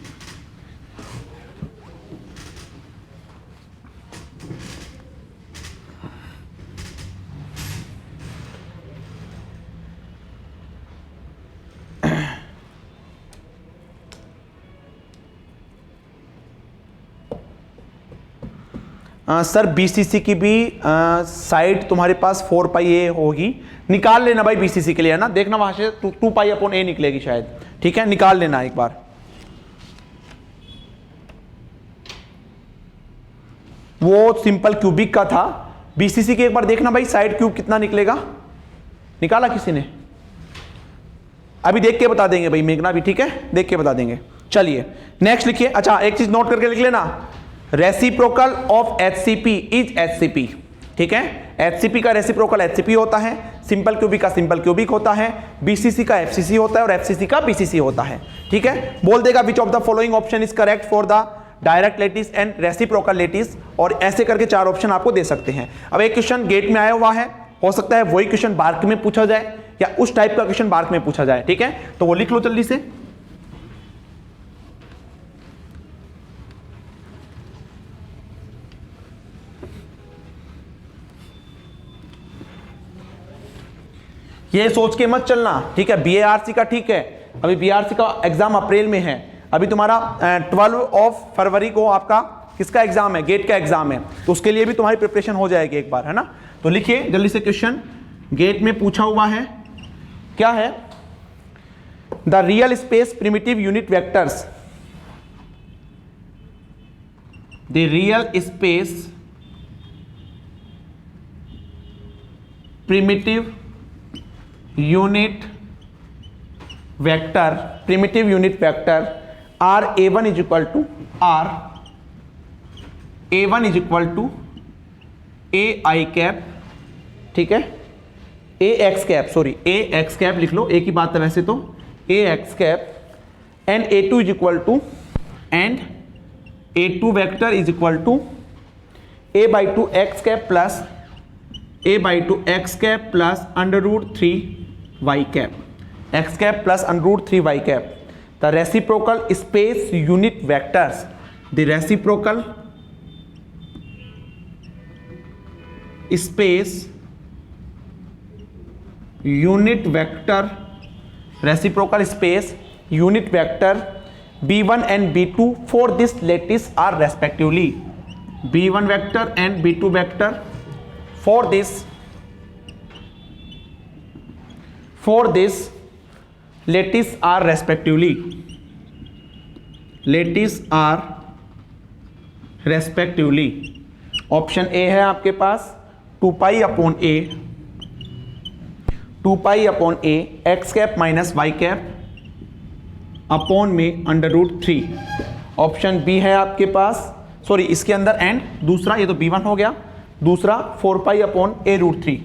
सर बीसीसी की भी साइड तुम्हारे पास 4 पाई ए होगी, निकाल लेना भाई बीसीसी के लिए, है ना। देखना वहां से 2 पाई अपॉन ए निकलेगी शायद। ठीक है, निकाल लेना एक बार। वो सिंपल क्यूबिक का था, बीसीसी के एक बार देखना भाई साइड क्यूब कितना निकलेगा, निकाला किसी ने, अभी देख के बता देंगे भाई मेघना भी। ठीक है, देख के बता देंगे। चलिए नेक्स्ट लिखिए। अच्छा एक चीज नोट करके लिख लेना, reciprocal of HCP is HCP. ठीक है, एचसीपी का रेसिप्रोकल एचसीपी होता है, सिंपल क्यूबिक का सिंपल क्यूबिक होता है, बीसीसी का एफसीसी होता है और एफसीसी का बीसीसी होता है। ठीक है, बोल देगा which of the following option is correct for the direct lattice and reciprocal lattice, और ऐसे करके 4 ऑप्शन आपको दे सकते हैं। अब एक क्वेश्चन गेट में आया हुआ है, हो सकता है वही क्वेश्चन बार्क में पूछा जाए या उस टाइप का क्वेश्चन बार्क में पूछा जाए। ठीक है, तो वो लिख लो जल्दी से। ये सोच के मत चलना, ठीक है। बीएआरसी का ठीक है, अभी बीएआरसी का एग्जाम अप्रैल में है, अभी तुम्हारा 12 फरवरी को आपका किसका एग्जाम है, गेट का एग्जाम है, तो उसके लिए भी तुम्हारी प्रिपरेशन हो जाएगी एक बार, है ना। तो लिखिए जल्दी से क्वेश्चन, गेट में पूछा हुआ है, क्या है, the real space primitive unit vectors, the real space primitive unit vector, primitive unit vector are a1 is equal to are a1 is equal to a i cap, ठीक है, a x cap, sorry a x cap लिख लो, एक ही बात है वैसे तो, a x cap, and a2 is equal to, and a2 vector is equal to a by two x cap plus a by two x cap plus √3 y cap, x cap plus √3 y cap. The reciprocal space unit vectors, the reciprocal space unit vector reciprocal space unit vector b1 and b2 for this lattice are respectively b1 vector and b2 vector for this lattice are respectively option A है आपके पास 2 pi upon a x cap minus y cap upon में under root 3। Option B है आपके पास, sorry इसके अंदर and दूसरा, ये तो b1 हो गया, दूसरा 4 pi upon a root 3,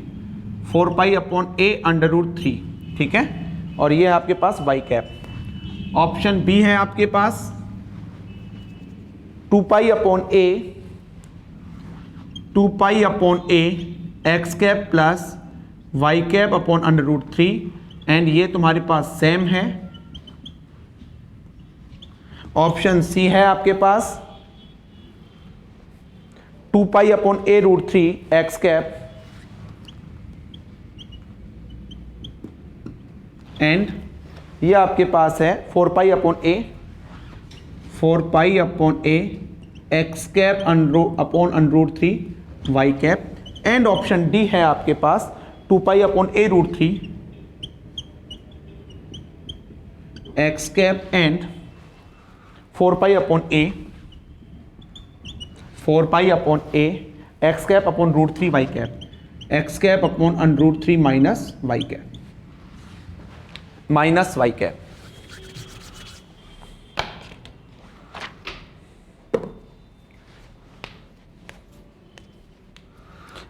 4 pi upon a under root 3, ठीक है। और ये है आपके पास वाई कैप। ऑप्शन बी है आपके पास 2 pi upon a x cap plus y cap upon under root 3 and ये तुम्हारे पास सेम है। ऑप्शन सी है आपके पास 2 pi upon a root 3 x cap and ये आपके पास है 4 pi upon a x cap upon under root 3 y cap and option D है आपके पास 2 pi upon a root 3 x cap and 4 pi upon a x cap upon root 3 y cap, x cap upon under root 3 minus y cap.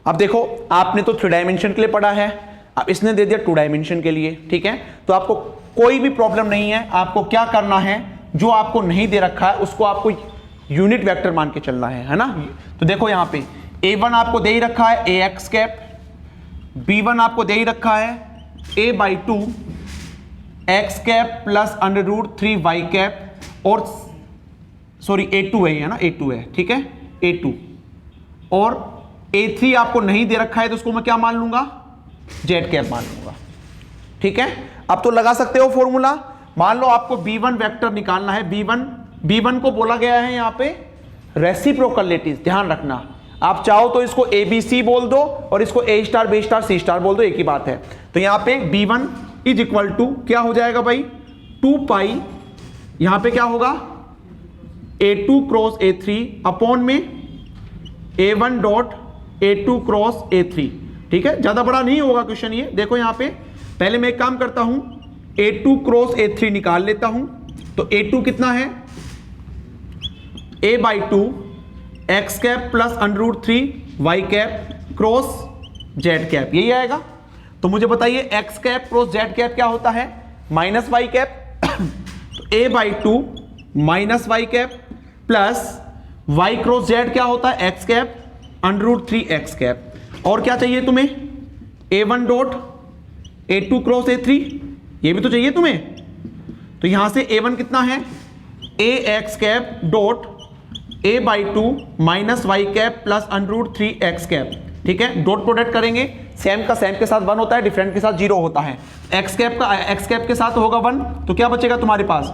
अब देखो आपने तो 3 dimension के लिए पढ़ा है, अब इसने दे दिया 2 डायमेंशन के लिए, ठीक है। तो आपको कोई भी प्रॉब्लम नहीं है, आपको क्या करना है, जो आपको नहीं दे रखा है उसको आपको यूनिट वेक्टर मान के चलना है ना। तो देखो यहां पे a1 आपको दे ही रखा है ए एक्स कैप, b1 आपको दे ही रखा है a/2 x cap plus under root 3 y cap और सॉरी a2 है, ना a2 है, ठीक है a2 और a3 आपको नहीं दे रखा है तो उसको मैं क्या मान लूंगा, जेड कैप मान लूंगा, ठीक है। अब तो लगा सकते हो फॉर्मूला। मान लो आपको b1 वेक्टर निकालना है, b1 को बोला गया है यहां पे रेसिप्रोकल लेटिस, ध्यान रखना। आप चाहो तो इसको ABC बोल दो और इसको A star B star C star बोल दो, एक ही बात है। तो यहां पे b1 इज इक्वल टू क्या हो जाएगा भाई, 2 पाई, यहां पे क्या होगा A2 क्रॉस A3 अपॉन में A1 dot A2 cross A3, ठीक है। ज्यादा बड़ा नहीं होगा क्वेश्चन ये। देखो यहां पे पहले मैं एक काम करता हूं, A2 क्रॉस A3 निकाल लेता हूं। तो A2 कितना है, a/2 x cap plus under root 3 y cap cross z cap, यही आएगा। तो मुझे बताइए x cap cross z cap क्या होता है, माइनस वाई कैप। तो a/2 minus y cap plus y cross z क्या होता है, x cap under root 3 x cap. और क्या चाहिए तुम्हें, a1 dot A2 cross A3, ये भी तो चाहिए तुम्हें। तो यहां से a1 कितना है, a x cap dot a/2 minus y cap plus under root 3 x cap, ठीक है। डॉट प्रोडक्ट करेंगे, सेम का सेम के साथ 1 होता है, डिफरेंट के साथ 0 होता है। एक्स कैप का एक्स कैप के साथ होगा 1, तो क्या बचेगा तुम्हारे पास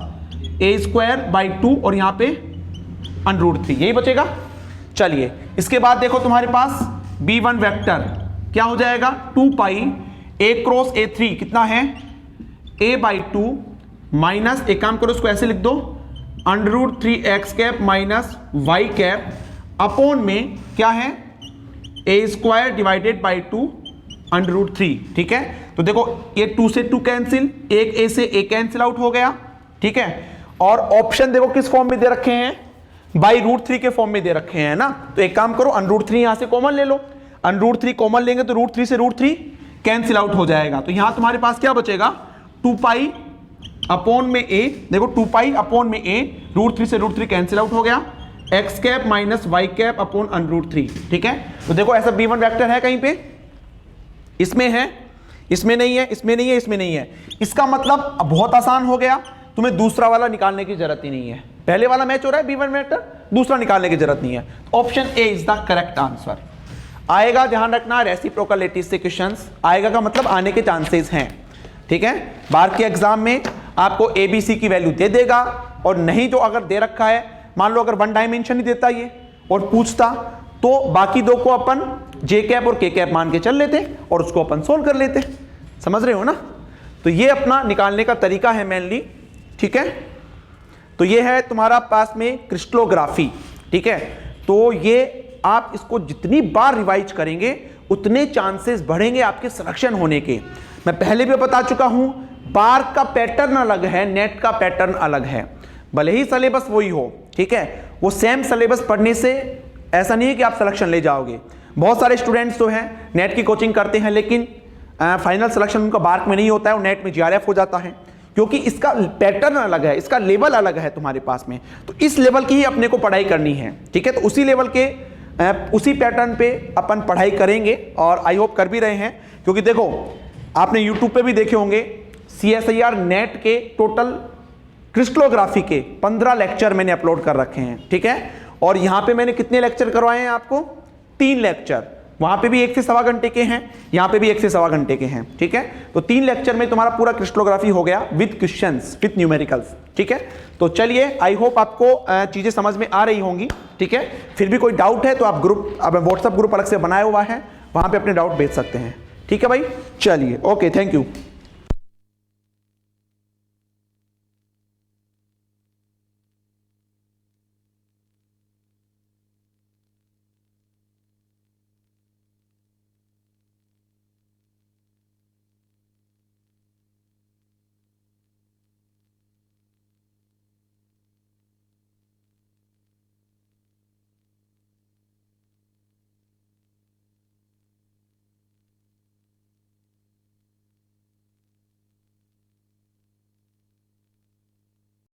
a²/2 और यहां पे अंडर रूट 3, यही बचेगा। चलिए इसके बाद देखो तुम्हारे पास b1 वेक्टर क्या हो जाएगा, 2 पाई a क्रॉस A3 कितना है, a/2 माइनस, एक काम करो इसको ऐसे लिख दो, under root 3 x cap minus y cap upon में क्या है, a² divided by 2 under root 3, ठीक है। तो देखो ये 2 से 2 कैंसिल, एक a से a कैंसिल आउट हो गया, ठीक है। और ऑप्शन देखो किस फॉर्म में दे रखे हैं, बाई रूट 3 के फॉर्म में दे रखे हैं ना। तो एक काम करो, अंडर रूट 3 यहां से कॉमन ले लो, अंडर रूट 3 कॉमन लेंगे तो रूट 3 से रूट 3 कैंसिल आउट हो जाएगा। तो यहां तुम्हारे पास क्या बचेगा, 2 पाई अपॉन में a, देखो 2 पाई अपॉन में a, रूट 3 से रूट 3 कैंसिल आउट हो गया, x cap minus y cap upon under root 3, ठीक है। तो देखो ऐसा b1 वेक्टर है कहीं पे, इसमें है, इसमें नहीं है, इसमें नहीं है, इसमें नहीं है। इसका मतलब बहुत आसान हो गया, तुम्हें दूसरा वाला निकालने की जरूरत ही नहीं है। पहले वाला मैच हो रहा है b1 वेक्टर, दूसरा निकालने की जरूरत नहीं है। Option A is the correct answer. आएगा, ध्यान रखना, रेसिप्रोकल लैटिस से क्वेश्चंस आएगा का मतलब आने के चांसेस हैं, ठीक है। बार के एग्जाम में आपको ABC की वैल्यू दे देगा, और नहीं जो अगर दे रखा है, मान लो अगर 1 डायमेंशन ही देता ये और पूछता, तो बाकी दो को अपन J कैप और K कैप मान के चल लेते और उसको अपन सोल्व कर लेते। समझ रहे हो ना? तो ये अपना निकालने का तरीका है मेनली, ठीक है। तो ये है तुम्हारा पास में क्रिस्टलोग्राफी, ठीक है। तो ये आप इसको जितनी बार रिवाइज करेंगे उतने चांसेस बढ़ेंगे आपके सिलेक्शन होने के। मैं पहले भी बता चुका हूं, बार का पैटर्न अलग है, नेट का पैटर्न अलग है, भले ही सिलेबस वही हो, ठीक है। वो सेम सिलेबस पढ़ने से ऐसा नहीं है कि आप सिलेक्शन ले जाओगे। बहुत सारे स्टूडेंट्स तो हैं नेट की कोचिंग करते हैं, लेकिन फाइनल सिलेक्शन उनका बार्क में नहीं होता है, और नेट में GRF हो जाता है, क्योंकि इसका पैटर्न अलग है, इसका लेवल अलग है तुम्हारे पास में। तो इस लेवल की ही अपने को पढ़ाई करनी है, ठीक है। तो उसी लेवल के उसी पैटर्न पे अपन पढ़ाई करेंगे, और आई होप कर भी रहे हैं, क्योंकि देखो आपने यूट्यूब पे भी देखे होंगे CSIR नेट के टोटल क्रिस्टलोग्राफी के 15 लेक्चर मैंने अपलोड कर रखे हैं, ठीक है। और यहाँ पे मैंने कितने लेक्चर करवाए हैं आपको? 3 लेक्चर। वहाँ पे भी 1 से सवा घंटे के हैं, यहाँ पे भी 1 से सवा घंटे के हैं, ठीक है। तो 3 लेक्चर में तुम्हारा पूरा क्रिस्टलोग्राफी हो गया विद क्वेश्चंस, विद न्यूमेरिकल्स, ठीक है। तो चलिए, आई होप आपको चीज़ें समझ में आ रही होंगी, ठीक है। फिर भी कोई डाउट है तो आप व्हाट्सएप ग्रुप अलग से बनाया हुआ है, वहाँ पर अपने डाउट भेज सकते हैं, ठीक है भाई। चलिए, ओके, थैंक यू।